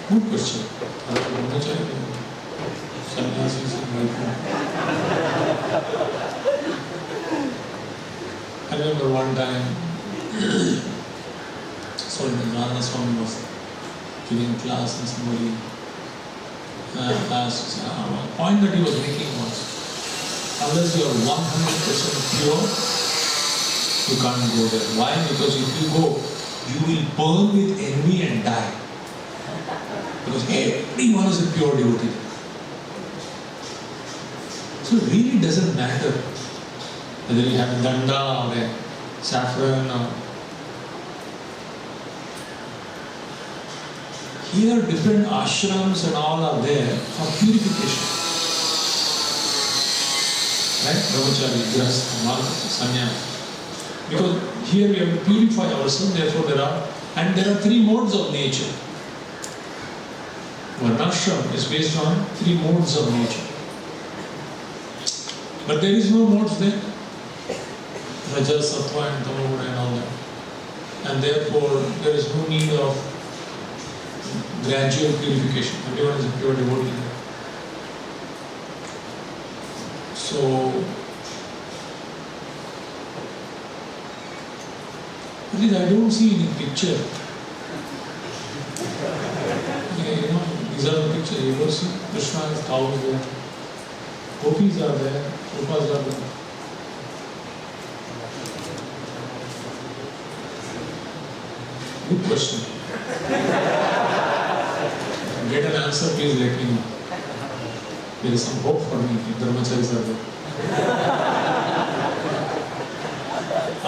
S1: Good question. Sannyasis and Vaikuntha. I remember one time, Narada Swami was giving class and somebody asked, one point that he was making was, unless you are 100% pure, you can't go there. Why? Because if you go, you will burn with envy and die. Because everyone is a pure devotee. So it really doesn't matter whether you have a danda or a saffron or... Here different ashrams and all are there for purification. Right? Brahmachari, grihastha, manasa, sannyasa. Because here we have to purify ourselves, therefore there are three modes of nature. Varnashram is based on three modes of nature. But there is no modes there. Rajas, Sattva and Tamo and all that. And therefore there is no need of gradual purification. Everyone is a pure devotee. So, at least I don't see any picture. These are the pictures. You don't see Krishna's cows there. Gopis are there. Gopas are there. Good question. Get an answer, please let me know. There is some hope for me if brahmacharis are there.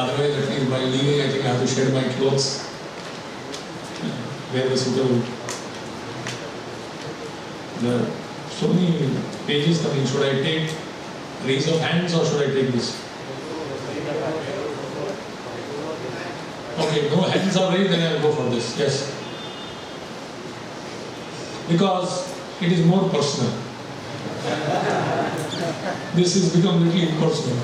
S1: Otherwise, at least by leaving, I think I have to shed my clothes, wear the suitable. There are so many pages coming. Should I take raise of hands or should I take this? Okay, no hands are raised, then I will go for this. Yes. Because it is more personal. This has become a little impersonal.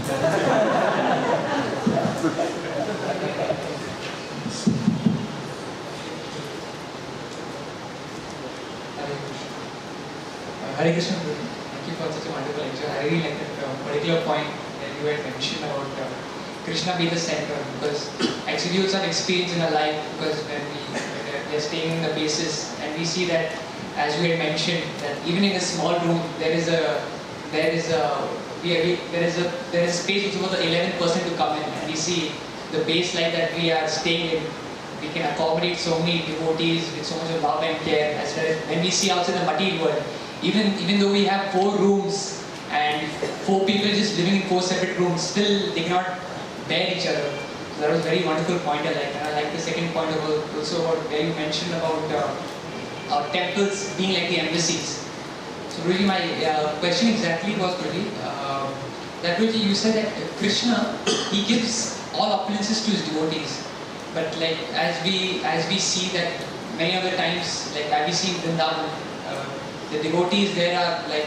S2: Hare Krishna, thank you for such a wonderful lecture. I really like that particular point that you had mentioned about Krishna being the center, because actually you have experience in our life, because when we are staying in the bases and we see that, as you had mentioned, that even in a small room there is a space for the 11% to come in, and we see the base life that we are staying in. We can accommodate so many devotees with so much of love and care. As well as when we see outside the material world, even though we have 4 rooms and 4 people just living in 4 separate rooms, still they cannot bear each other. So that was a very wonderful point I liked. And I like the second point also about where you mentioned about our temples being like the embassies. So Guruji, my question exactly was, Guruji, that Guruji, you said that Krishna, he gives all opulences to his devotees. But like as we see that many of the times, like as we see in Vrindavan, the devotees there are like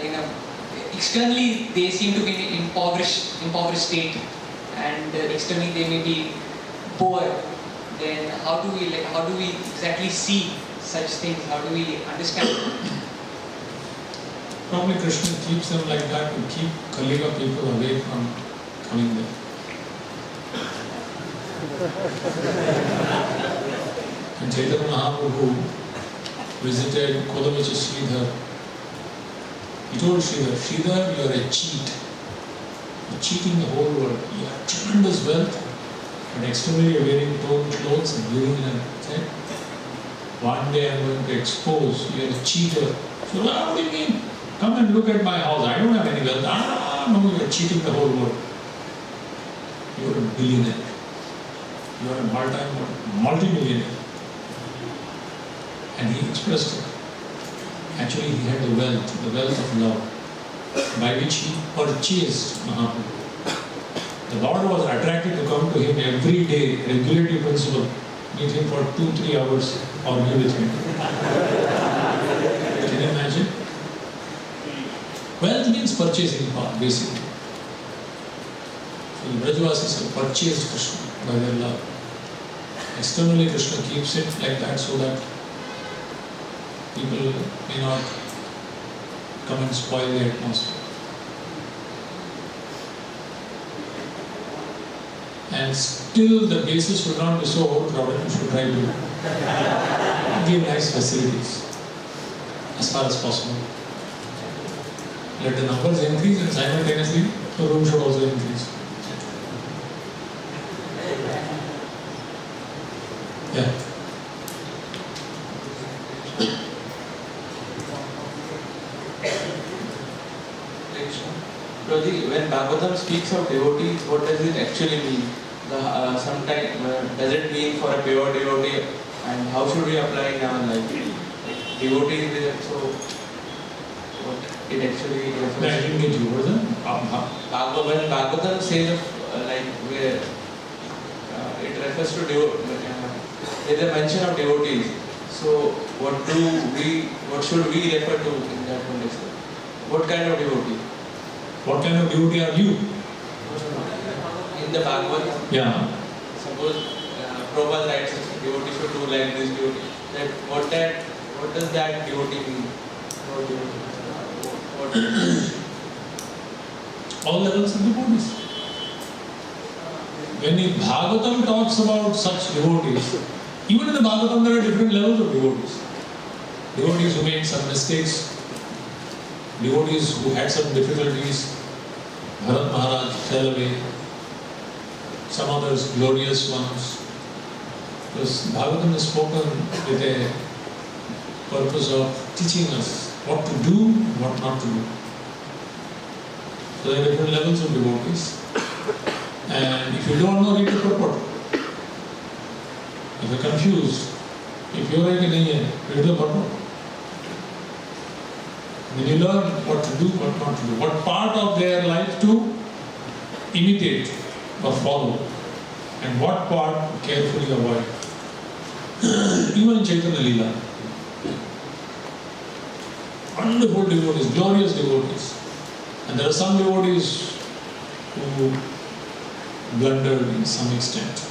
S2: externally they seem to be in an impoverished state, and externally they may be poor. Then how do we exactly see such things? How do we understand?
S1: Probably Krishna keeps them like that to keep Kaliga people away from coming there. And Chaitanya Mahaprabhu visited Kodavacha Sridhar. He told Sridhar, Sridhar, you are a cheat. You are cheating the whole world. You have tremendous wealth, but externally you are wearing torn clothes and living in a tent. One day I am going to expose you are a cheater. So what do you mean? Come and look at my house. I don't have any wealth. No, you are cheating the whole world. You are a billionaire. You are a multi-millionaire. And he expressed it. Actually, he had the wealth of love, by which he purchased Mahaprabhu. The Lord was attracted to come to him every day, regulative principle, meet him for 2-3 hours or be with him. Can you imagine? Wealth means purchasing power, basically. So the Brajavasis have purchased Krishna by their love. Externally, Krishna keeps it like that so that people may not come and spoil the atmosphere. And still the bases should not be so overcrowded. We should try to give nice facilities as far as possible. Let the numbers increase and simultaneously the room should also increase. Yeah.
S3: When Bhagavatam speaks of devotees, what does it actually mean? Sometimes does it mean for a pure devotee, and how should we apply in our life? Devotees is so what it actually refers to.
S1: I didn't get you. What is it?
S3: When Bhagavatam says like where it refers to there's a mention of devotees. So what should we refer to in that context? What kind of devotee?
S1: What kind of devotee are you?
S3: In the Bhagavad,
S1: Yeah.
S3: suppose Prabhupada writes devotee should do like this devotee. What does that devotee mean?
S1: All levels of devotees. When the Bhagavatam talks about such devotees, even in the Bhagavatam there are different levels of devotees. Devotees who made some mistakes, devotees who had some difficulties, Bharat Maharaj fell away, some others glorious ones. Because Bhagavatam is spoken with a purpose of teaching us what to do, what not to do. So there are different levels of devotees. And if you don't know, read the purport. If you're confused, if you're like read the purport. Then you learn what to do, what not to do, what part of their life to imitate or follow, and what part to carefully avoid. Even in Chaitanya Leela, wonderful devotees, glorious devotees. And there are some devotees who blundered in some extent,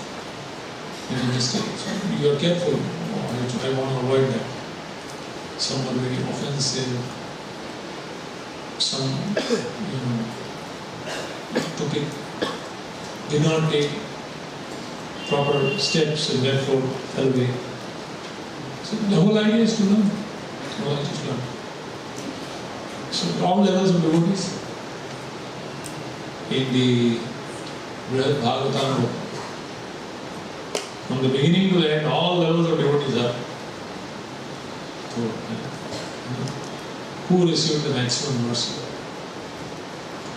S1: in a mistake. So you are careful. Oh, I want to avoid that. Some are very offensive. Some, did not take proper steps and therefore fell away. So the whole idea is to learn. The whole idea is to learn. So all levels of devotees. In the Bhagavatam, from the beginning to the end, all levels of devotees are told. Who received the maximum mercy?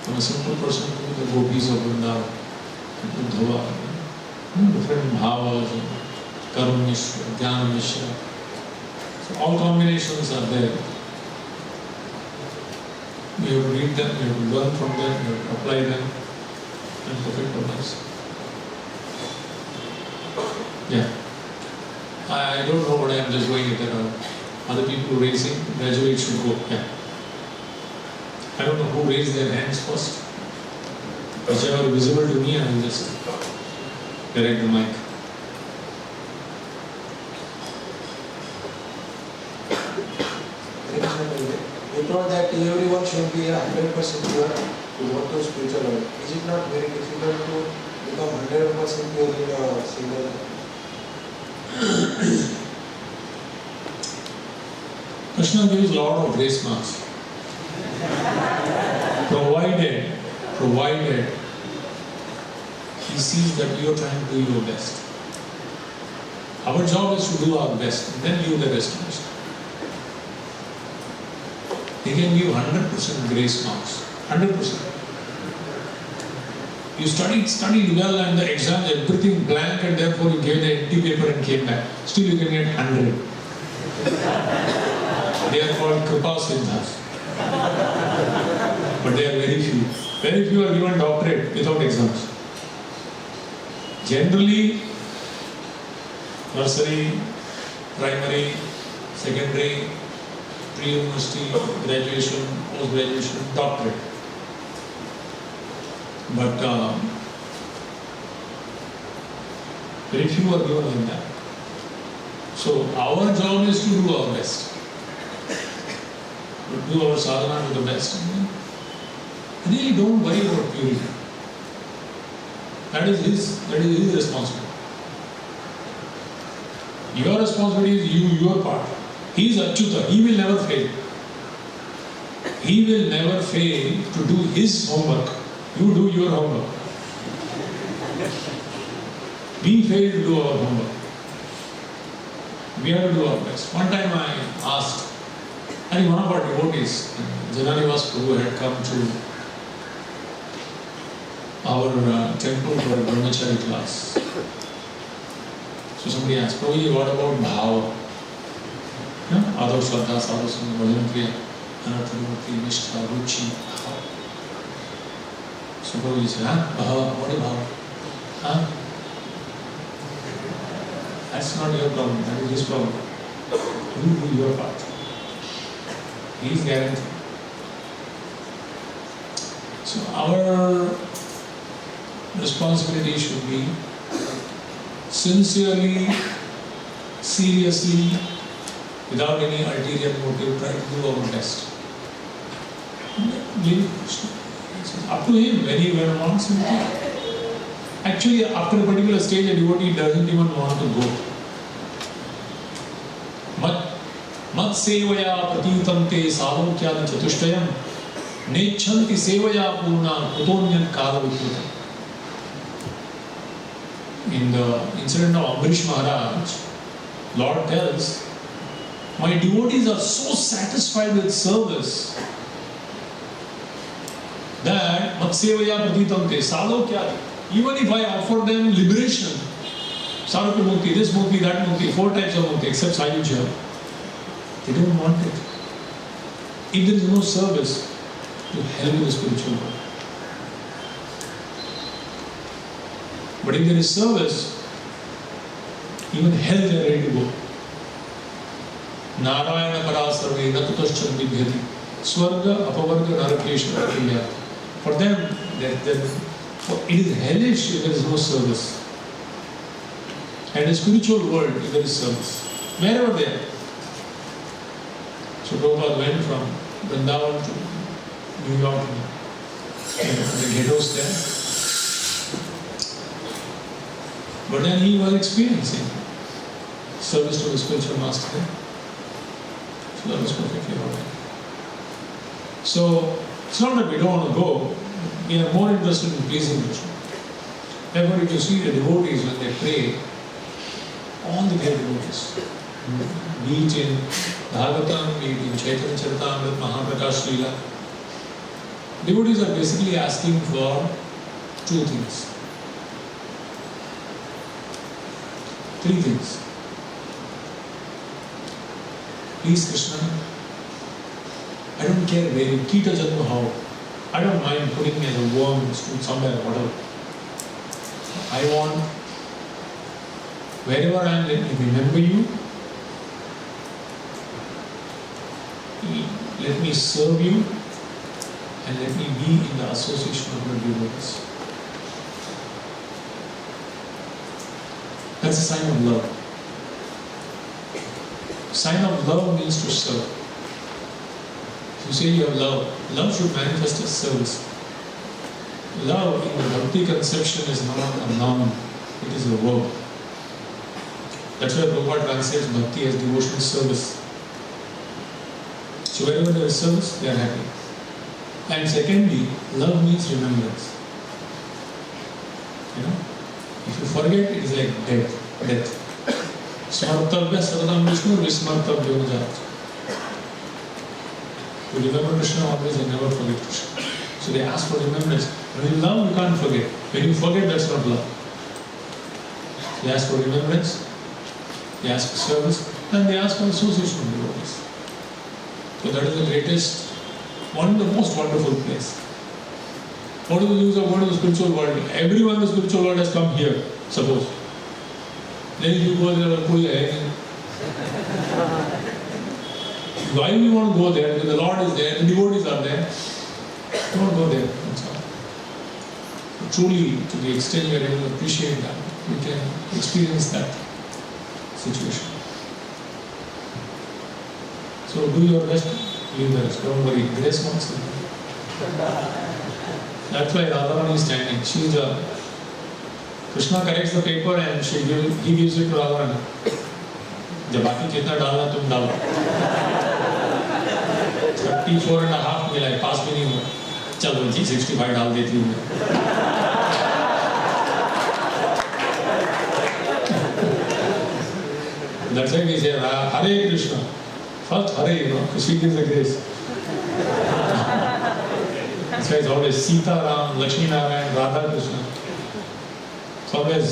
S1: From a simple person to the gopis of Vrindavan, to Uddhava, different bhavas, Karma Mishra, Jnana Mishra. So all combinations are there. You have to read them, you have to learn from them, you have to apply them, and perfect others. Yeah. I don't know what I am just going at. There are other people raising, gradually it should go. Yeah. I don't know who raised their hands first. Whichever visible to me, I will just direct the mic.
S4: You told that everyone should be 100% pure to go to spiritual life. Is it not very difficult to become 100% pure in a single life?
S1: Krishna gives a lot of grace marks. Provided he sees that you are trying to do your best. Our job is to do our best, and then you the rest of us. He can give 100% grace marks. 100%. You studied well and the exams, everything blank, and therefore you gave the empty paper and came back. Still you can get 100. They are called Kripa Siddhas. But they are very few. Very few are given doctorate without exams. Generally, nursery, primary, secondary, pre-university, graduation, post-graduation, doctorate. But very few are given like that. So our job is to do our best. To do our sadhana to the best. Really don't worry about purity. That is his responsibility. Your responsibility is your part. He is Achyuta. He will never fail. He will never fail to do his homework. You do your homework. We fail to do our homework. We have to do our best. One time I asked, and one of our devotees, Jananivas Prabhu, had come to our temple for a brahmachari class. So somebody asked, Prabhuji, what about bhava? Adho Shraddha, Sadhu Sangha, Bhajan Kriya, Anartha-mukti, Nishtha, Ruchi, bhava. So Prabhuji said, bhava, what is bhava? That's not your problem, that is his problem. You do your part. He is guaranteed. So our responsibility should be sincerely, seriously, without any ulterior motive, try to do our best. Leave Krishna. It's up to him when he wants him to. Actually, after a particular stage, a devotee doesn't even want to go. Mat sevaya pratitam te salokyadi chatushtayam nechanti sevaya purna kutonyan kala viputam. In the incident of Ambarish Maharaj, Lord tells, my devotees are so satisfied with service that matsevaya pratitam te salokyadi. Even if I offer them liberation, Sarupya Mukti, this Mukti, that Mukti, 4 types of Mukti, except Sayujya, they don't want it. If there is no service, to hell in the spiritual world. But if there is service, even hell they are ready to go. Narayana Parasarve Nakutaschan Vibhyati Swarga Apavarga Narakeshna Kriya. For them, it is hellish if there is no service. And in the spiritual world, if there is service, wherever they are. So Prabhupada went from Vrindavan to New York, the ghettos there. But then he was experiencing service to the spiritual master. So that was perfectly alright. So it's not that we don't want to go, we are more interested in pleasing Krishna. Therefore, if you see the devotees when they pray, all the great devotees, be it in Bhagavatam, be it in Chaitanya Charitamrita, Mahaprakash Leela, devotees are basically asking for 2 things. 3 things. Please Krishna, I don't care where you Kita Janma how. I don't mind putting me as a worm in somewhere, whatever. I want, wherever I am, let me remember you. Let me serve you. And let me be in the association of your devotees. That's a sign of love. Sign of love means to serve. If you say you have love, love should manifest as service. Love in the Bhakti conception is not a noun, it is a verb. That's why Prabhupada translates Bhakti as devotional service. So wherever there is service, they are happy. And secondly, love means remembrance. You know, if you forget, it is like death. Smartavya Sadatam Vishnu Vismartavya Jat. You remember Krishna always and never forget Krishna. So they ask for remembrance. When you love, you can't forget. When you forget, that's not love. They ask for remembrance, they ask for service, and they ask for association with devotees. So that is the greatest, one of the most wonderful place. What is the use of going to the spiritual world? Everyone in the spiritual world has come here, suppose. Then you go there, koi hai nahi. Why we want to go there? Because the Lord is there, the devotees are there. Don't go there. That's all. But truly, to the extent you are able to appreciate that, you can experience that situation. So do your best, leave the rest. Don't worry, grace wants it. That's why Radharani is standing. She is a Krishna corrects the paper and he gives it to Radharani. जब बाकी कितना डालना तुम डालो 34.5 मिला है, पास भी नहीं हुआ, चलो जी 65 डाल देती हूँ मैं. That's why we say Hare Krishna. First Hare, you know, she gives the grace. That's why it's always Sita Ram, Lakshmi Narayan, Radha Krishna. It's always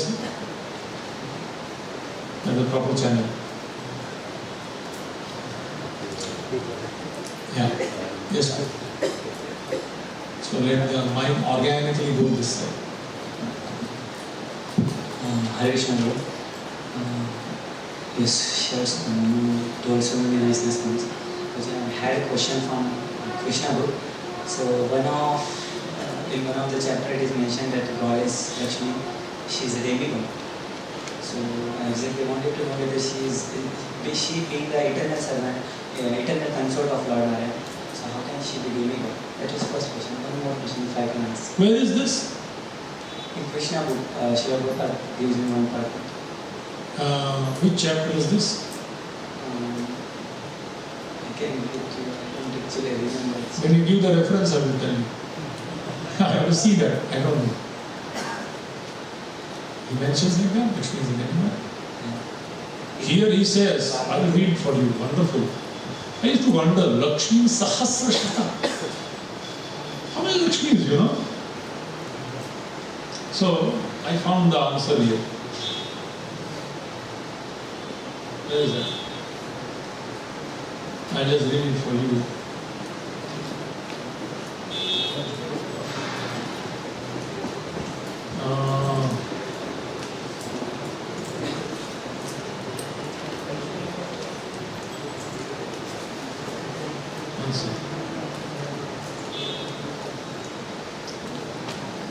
S1: the proper channel. Yeah. Yes, sir. So let the mind organically go this side.
S5: Hare Krishna. Yes, shares told so many nice things. I had a question from Krishna book. So in one of the chapter it is mentioned that goddess Lakshmi, she is a demigod. So I exactly wanted to know whether she being the eternal servant, eternal consort of Lord Hare. So how can she be demigod? That was the first question. One more question if I can ask.
S1: Where is this?
S5: In Krishna book, Shiva Prabhupada gives me one part.
S1: Which chapter is this?
S5: I can give it to you. I don't actually remember.
S1: When you give the reference, I will tell you. I have to see that. I don't know. He mentions like that, which means in anywhere. Here he says, I will read for you. Wonderful. I used to wonder, Lakshmi Sahasra Shata. How many Lakshmis, you know? So I found the answer here. Where is it? I just read it for you.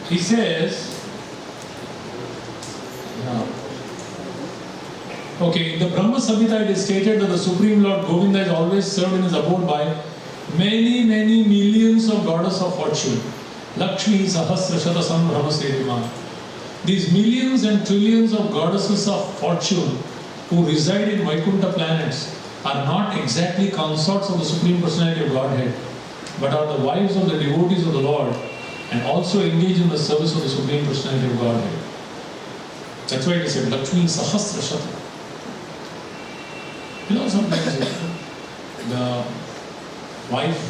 S1: He says, okay, in the Brahma Samhita it is stated that the Supreme Lord Govinda is always served in his abode by many millions of goddess of fortune. Lakshmi Sahasra Shata Sambrahma Sevima. These millions and trillions of goddesses of fortune who reside in Vaikuntha planets are not exactly consorts of the Supreme Personality of Godhead, but are the wives of the devotees of the Lord and also engage in the service of the Supreme Personality of Godhead. That's why it is said Lakshmi Sahasra Shata. You know, sometimes the wife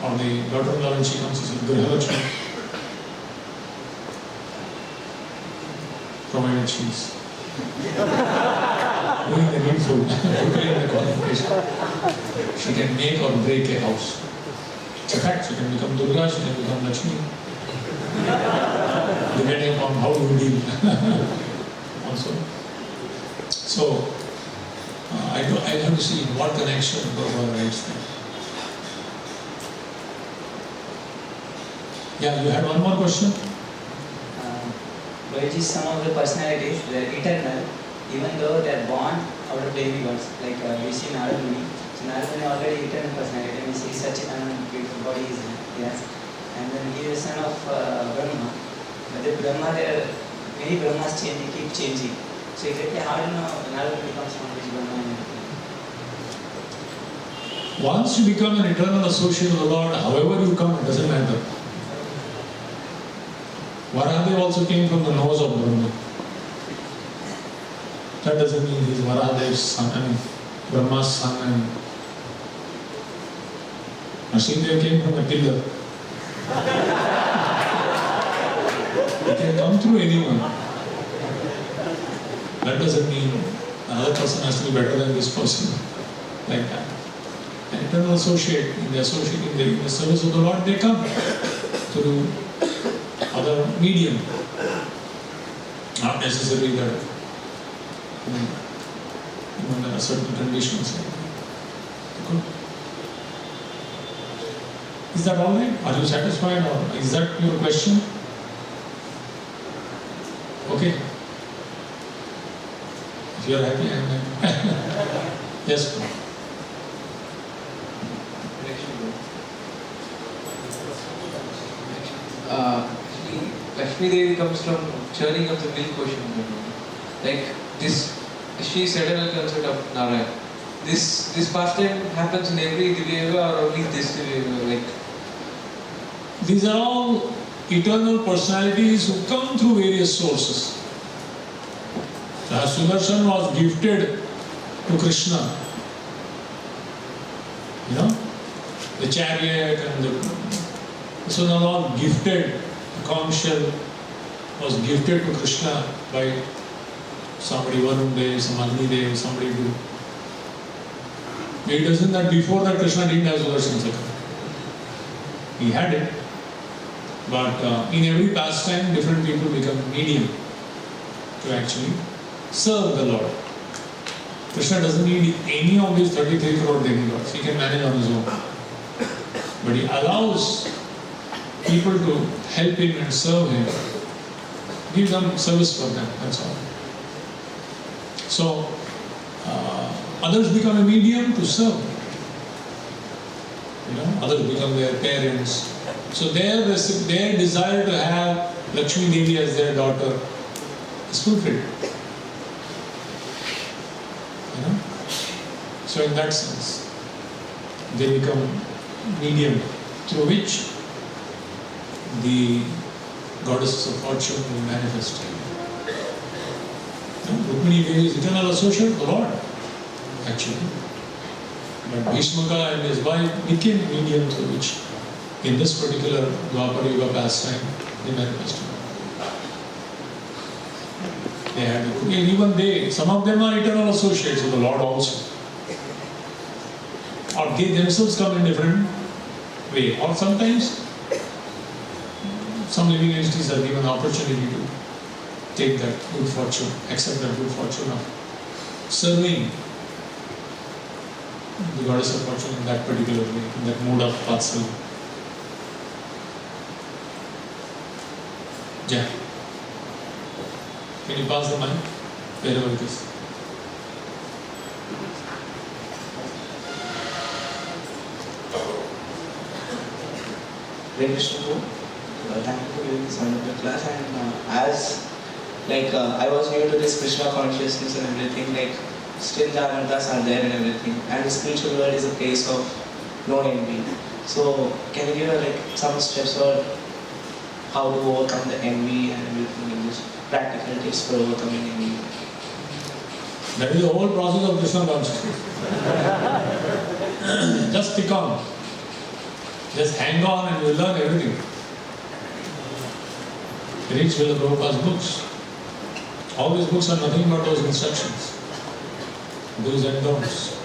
S1: or the daughter-in-law, when she comes, she says, Grihalakshmi, provided she's doing the needful, fulfilling the qualification. She can make or break a house. It's a fact. She can become Durga, she can become Lakshmi, depending upon how you deal. Also. So, I have to see in what connection Prabhupada writes that. Yeah, you had one more question?
S5: Guruji, some of the personalities, they are eternal, even though they are born out of demigods. Like we see Narada Muni. So Narada Muni already eternal personality. I mean, he is such a beautiful body he has. And then he is son of Brahma. But the Brahma, there are many Brahmas changing, keep changing. So exactly how do you know Narada Muni comes from which Brahma?
S1: Once you become an eternal associate of the Lord, however you come, it doesn't matter. Varahadev also came from the nose of Brahma. That doesn't mean he's Varahadev's son, I mean Brahma's son, and Nrsimhadev came from a pillar. He can come through anyone. That doesn't mean another person has to be better than this person. Like that. An eternal associate, in the service of the Lord, they come through other medium. Not necessarily that there are certain conditions. Good. Is that all right? Are you satisfied, or is that your question? Okay. If you are happy, I am happy. Yes, bro.
S3: Lakshmi Devi comes from churning of the milk ocean. Like this, she is eternal concept of Narayan. This pastime happens in every Divya or only this Divya? Like
S1: these are all eternal personalities who come through various sources. As Sudarshan was gifted to Krishna, you know, the chariot and this was all gifted. The conch shell was gifted to Krishna by somebody, Varun Dev, some Agni Dev, somebody who. It isn't that before that Krishna didn't have Sudarshan Chakra. He had it, but in every pastime, different people become medium to actually serve the Lord. Krishna doesn't need any of these 33 crore demigods. He can manage on his own. But he allows people to help him and serve him. Give them service for them, that's all. So, others become a medium to serve. You know, others become their parents. So their desire to have Lakshmi Devi as their daughter is fulfilled. You know? So in that sense, they become medium through which the goddesses of fortune will manifest. Rukmini Devi is eternal associate of the Lord, actually. But Bhishmaka and his wife became medium through which, in this particular Dwapara Yuga pastime, they manifested. They had a good, and even they, some of them are eternal associates of the Lord also. Or they themselves come in different way. Or sometimes some living entities are given opportunity to take that good fortune, accept that good fortune of serving the goddess of fortune in that particular way, in that mode of path serving. Yeah. Can you pass the mic? Wherever it is.
S6: Hare Krishna Guru. Thank you for giving this wonderful class. And as I was new to this Krishna consciousness and everything, still Janatas are there and everything. And the spiritual world is a place of no envy. So can you give some steps for how to overcome the envy and everything in this practical tips for overcoming envy?
S1: That is the whole process of Krishna consciousness. Just stick on. Just hang on and you'll learn everything. Read Srila Prabhupada's books. All these books are nothing but those instructions. Do's and don'ts.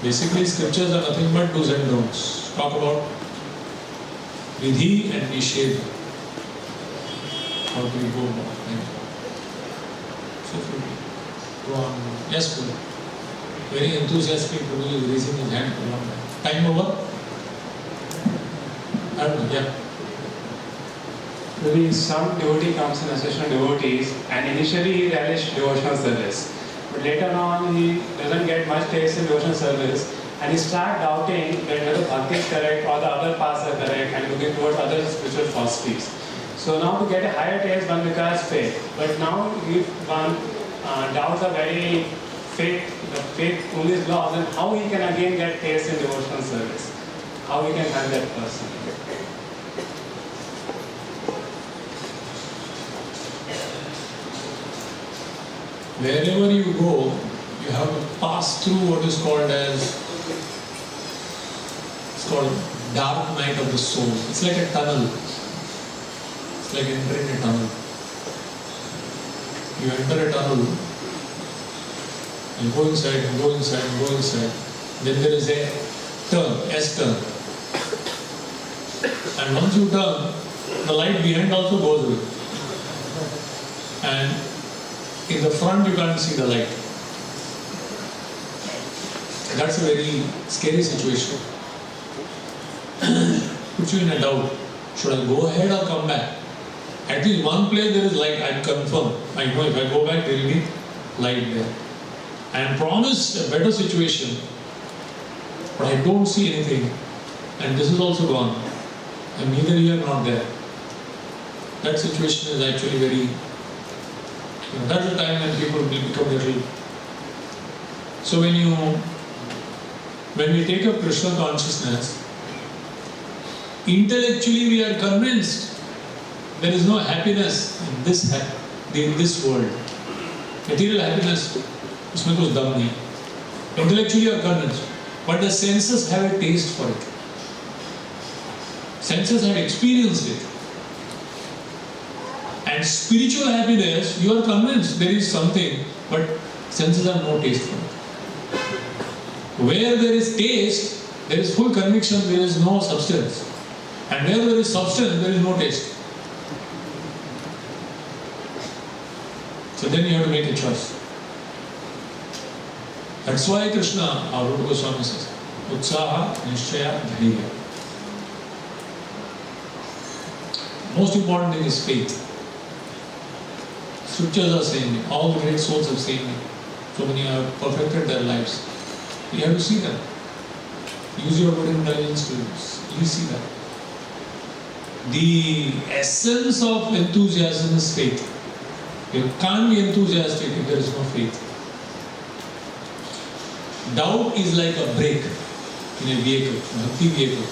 S1: Basically, scriptures are nothing but do's and don'ts. Talk about Vidhi and Nishedha. How do we go about it? So, go on. Yes, Prabhu. Very enthusiastic Prabhu is raising his hand for a long time. Time over? I don't know, yeah.
S7: Maybe some devotee comes in association of devotees and initially he relished devotional service. But later on he doesn't get much taste in devotional service and he starts doubting that whether bhakti is correct or the other paths are correct and looking towards other spiritual philosophies. So now to get a higher taste one requires faith. But now if one doubts the very the faith only is lost, then how he can again get taste in devotional service? How he can help that person?
S1: Wherever you go, you have to pass through what is called dark night of the soul. It's like a tunnel. It's like entering a tunnel. You enter a tunnel and go inside and go inside and go inside. Then there is a turn, S-turn. And once you turn, the light behind also goes away. And in the front you can't see the light. That's a very scary situation. Puts you in a doubt. Should I go ahead or come back? At least one place there is light, I confirm. I know if I go back there will be light there. I am promised a better situation, but I don't see anything. And this is also gone. And neither here nor there. That situation is actually very... that's the time when people will become little. So when we take up Krishna consciousness, intellectually we are convinced there is no happiness in this world. Material happiness, उसमें कुछ दम नहीं. Intellectually you are convinced, but the senses have a taste for it. Senses have experienced it. And spiritual happiness, you are convinced there is something, but senses have no taste for it. Where there is taste, there is full conviction, there is no substance. And where there is substance, there is no taste. So then you have to make a choice. That's why Krishna, our Rupa Goswami says, Utsaha, Nishchaya, Dharya. Most important thing is faith. Scriptures are saying it. All the great souls have seen it. So many have perfected their lives. You have to see that. Use your good intelligence to you see that. The essence of enthusiasm is faith. You can't be enthusiastic if there is no faith. Doubt is like a brake in a vehicle, a bhakti vehicle.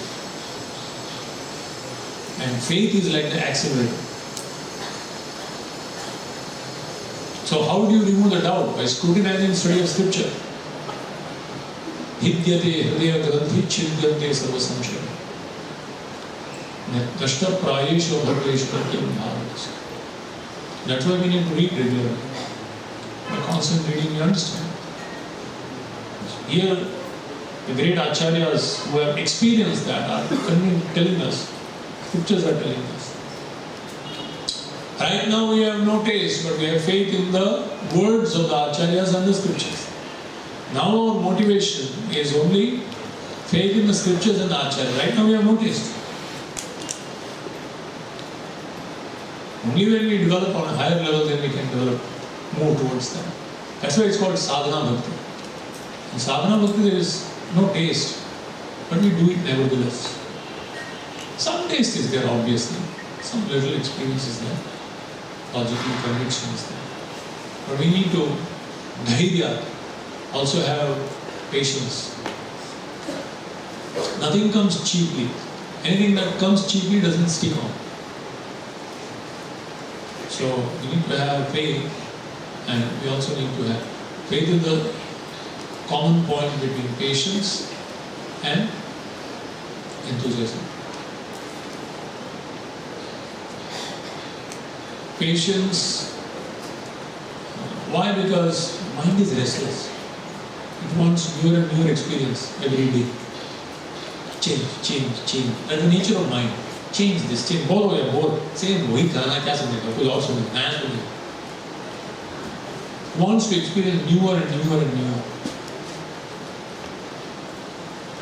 S1: And faith is like the accelerator. So how do you remove the doubt? By scrutinizing study of scripture. Hidyate hridaya granthi chindyante sarva samshaya. Dashta prayeshu bhagaveshu pratyam bhavatas. That's why we need to read regularly. By constant reading, you understand. Here, the great acharyas who have experienced that are telling us, scriptures are telling us. Right now we have no taste, but we have faith in the words of the acharyas and the scriptures. Now our motivation is only faith in the scriptures and the acharyas. Right now we have no taste. Only when we develop on a higher level, then we can develop more towards that. That's why it's called sadhana bhakti. In sadhana bhakti there is no taste, but we do it nevertheless. Some taste is there, obviously. Some little experience is there. Logical conviction is there. But we need to dhairya, also have patience. Nothing comes cheaply. Anything that comes cheaply doesn't stick on. So we need to have faith, and we also need to have faith in the common point between patience and enthusiasm. Patience. Why? Because mind is restless. It wants newer and newer experience every day. Change, change, change. That's the nature of mind. Change this, change. More or more. Same. वही करना क्या समझेगा? कोई और समझेगा? नया समझेगा. Wants to experience newer and newer and newer.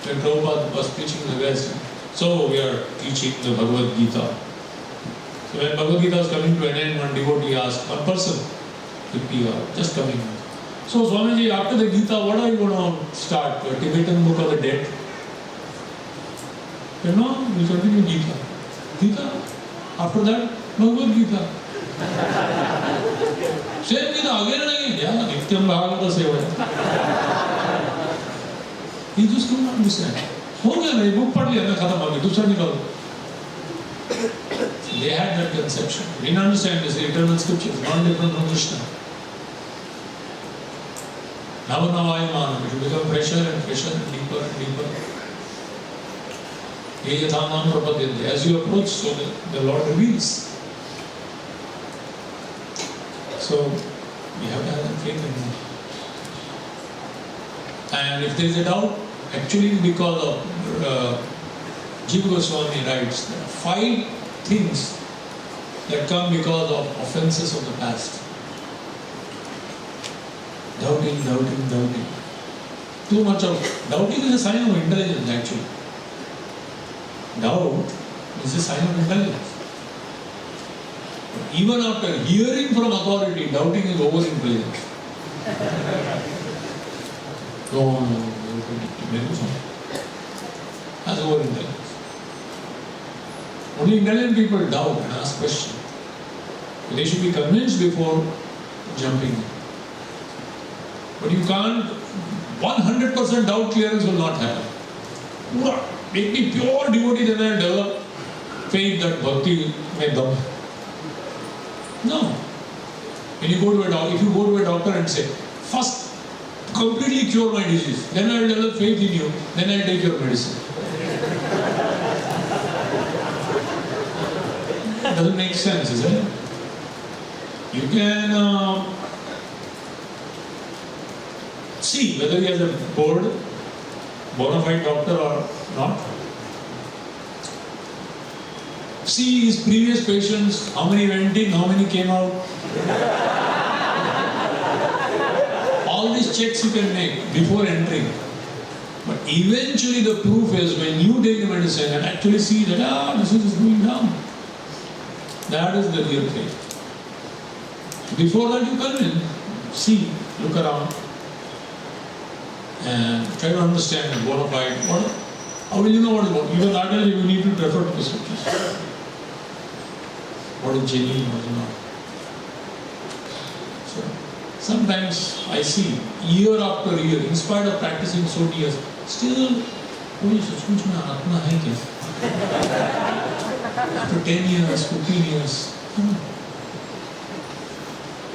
S1: When Prabhupada was preaching in the West, so we are teaching the Bhagavad Gita. So when Bhagavad Gita was coming to an end, one devotee asked, one person, 50 or just coming. So Swamiji, after the Gita, what are you going to start? Your Tibetan book of the dead? You know, we continue Gita. Gita. After that, Bhagavad Gita. Same Gita, again and again. Yeah, Nityam Bhagavata Seva. He just couldn't understand. हो गया ना, book पढ़ लिया ना, खत्म हो गया, दूसरा निकालो. They had that conception. They didn't understand this eternal scriptures, not different from Krishna. Navanayamanam, it will become fresher and fresher and deeper and deeper. Ye yathanam prapadyante. As you approach, so the Lord reveals. So we have to have that faith in Him. And if there is a doubt, actually because of Jiva Goswami writes, there are 5 things that come because of offenses of the past. Doubting, doubting, doubting. Too much of doubting is a sign of intelligence actually. Doubt is a sign of intelligence. But even after hearing from authority, doubting is over intelligence. No, that's over intelligence. Only intelligent people doubt and ask questions. They should be convinced before jumping. But you can't, 100% doubt clearance will not happen. Make me pure devotee, then I'll develop faith that bhakti may dam. No. When you go to a doctor, if you go to a doctor and say, first completely cure my disease, then I'll develop faith in you, then I'll take your medicine. It doesn't make sense, is it? You can see whether he has a bona fide doctor or not. See his previous patients, how many went in, how many came out. All these checks you can make before entering. But eventually the proof is when you take the medicine and actually see that, this is going down. That is the real thing. Before that you come in, see, look around, and try to understand the bona fide. How will you know what is what? Even that is you need to refer to the scriptures. What is genuine, what is not. So, sometimes I see, year after year, in spite of practicing so many years, still, सचमुच में आत्मा है क्या? After 10 years, 15 years,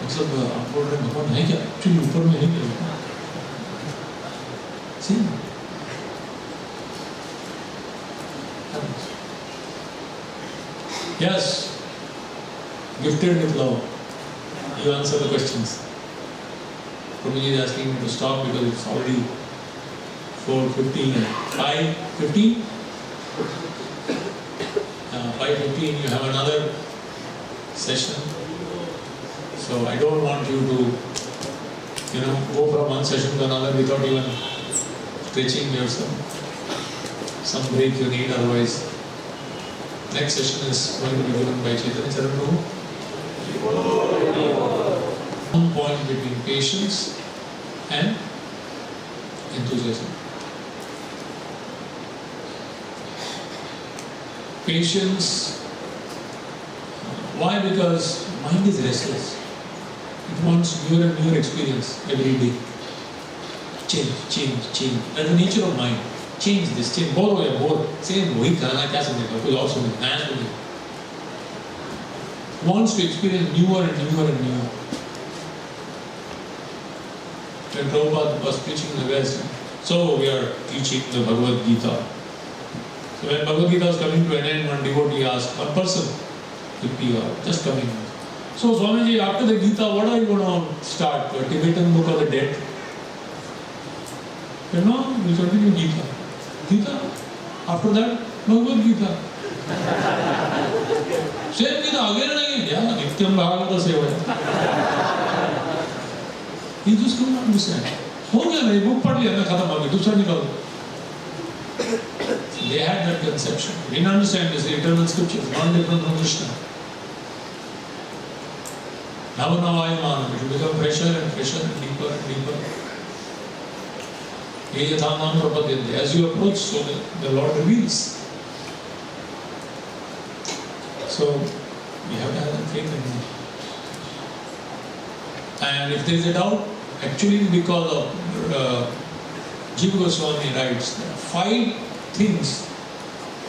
S1: मतलब आप बोल रहे भगवान है क्या? Actually ऊपर में है क्या? See? Yes, gifted with love. You answer the questions. Prabhuji is asking me to stop because it's already 4:15 and 5:15. 5:15 you have another session. So I don't want you to, go from one session to another without even stretching yourself. Some break you need, otherwise. Next session is going to be given by Chaitanya Charan Prabhu. One point between patience and enthusiasm. Patience. Why? Because mind is restless. It wants newer and newer experience every day. Change, change, change. That's the nature of mind. Change this, change. Bore या bore. Same वही करना क्या समझेगा? कुछ और समझेगा? नया समझेगा. Wants to experience newer and newer and newer. When Prabhupada was preaching in the West, so we are teaching the Bhagavad Gita. So when Bhagavad Gita was coming to an end, one devotee asked, one person, just coming. So Swamiji, after the Gita, what are you going to start? The Tibetan book of the dead? No, we continue Gita. Gita. After that, Bhagavad Gita. Same Gita again and again. Yeah, Nityam Bhagavata Seva. He just couldn't understand. हो गया ना, book पढ़ लिया ना, खत्म हो गया, दूसरा निकाल. They had that conception. They didn't understand this eternal scriptures, not different from Krishna. Now it will become fresher and fresher and deeper and deeper. As you approach, so the Lord reveals. So we have to have that faith in Him. And if there is a doubt, actually because of Jiva Goswami writes, there are 5 things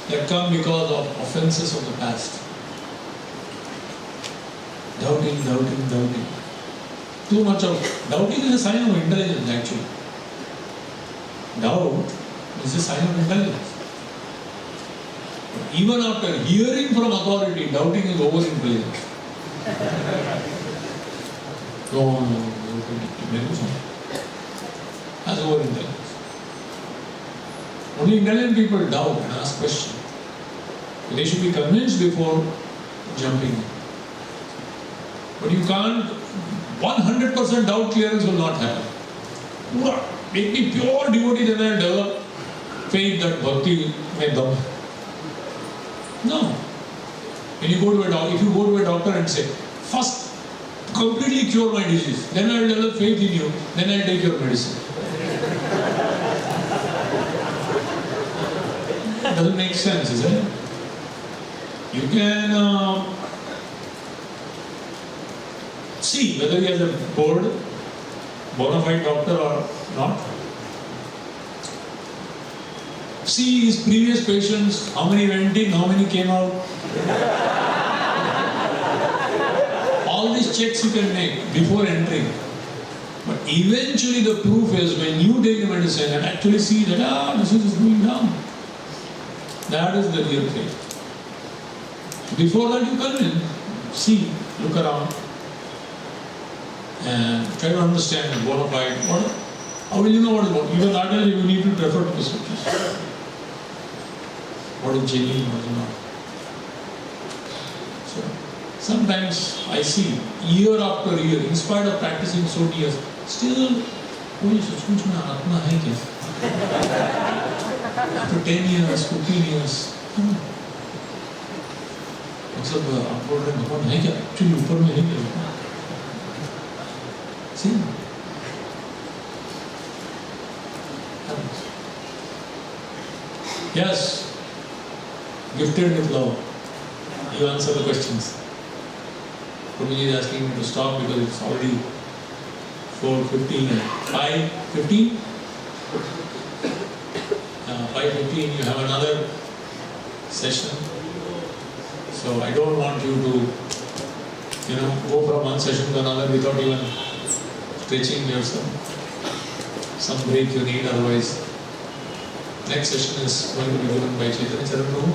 S1: that come because of offenses of the past. Doubting, doubting, doubting. Too much of doubting is a sign of intelligence actually. Doubt is a sign of intelligence. But even after hearing from authority, doubting is over-intelligence. No. That's over-intelligence. Only intelligent people doubt and ask questions. They should be convinced before jumping in. But you can't, 100% doubt clearance will not happen. Make me pure devotee, then I develop faith that bhakti may dam. No. When you go to a doctor, if you go to a doctor and say, first completely cure my disease, then I will develop faith in you, then I will take your medicine. Doesn't make sense, is it? You can see whether he has a bona fide doctor or not. See his previous patients, how many went in, how many came out. All these checks you can make before entering. But eventually the proof is when you take the medicine and actually see that this is going down. That is the real thing. Before that you come in, see, look around and try to understand the bona fide. How will you know what is what? Even that you need to refer to the scriptures. What is genuine, what is not. So, sometimes I see, year after year, in spite of practicing so many years, still, after 10 years, 15 years, मतलब आप बोल रहे भगवान है क्या? Actually ऊपर में है क्या? See? Yes, gifted with love. You answer the questions. Prabhuji is asking me to stop because it's already 4:15 and 5:15. 5:15 you have another session. So I don't want you to, go from one session to another without even stretching yourself. Some break you need, otherwise. Next session is going to be given by Chaitanya Charan Prabhu.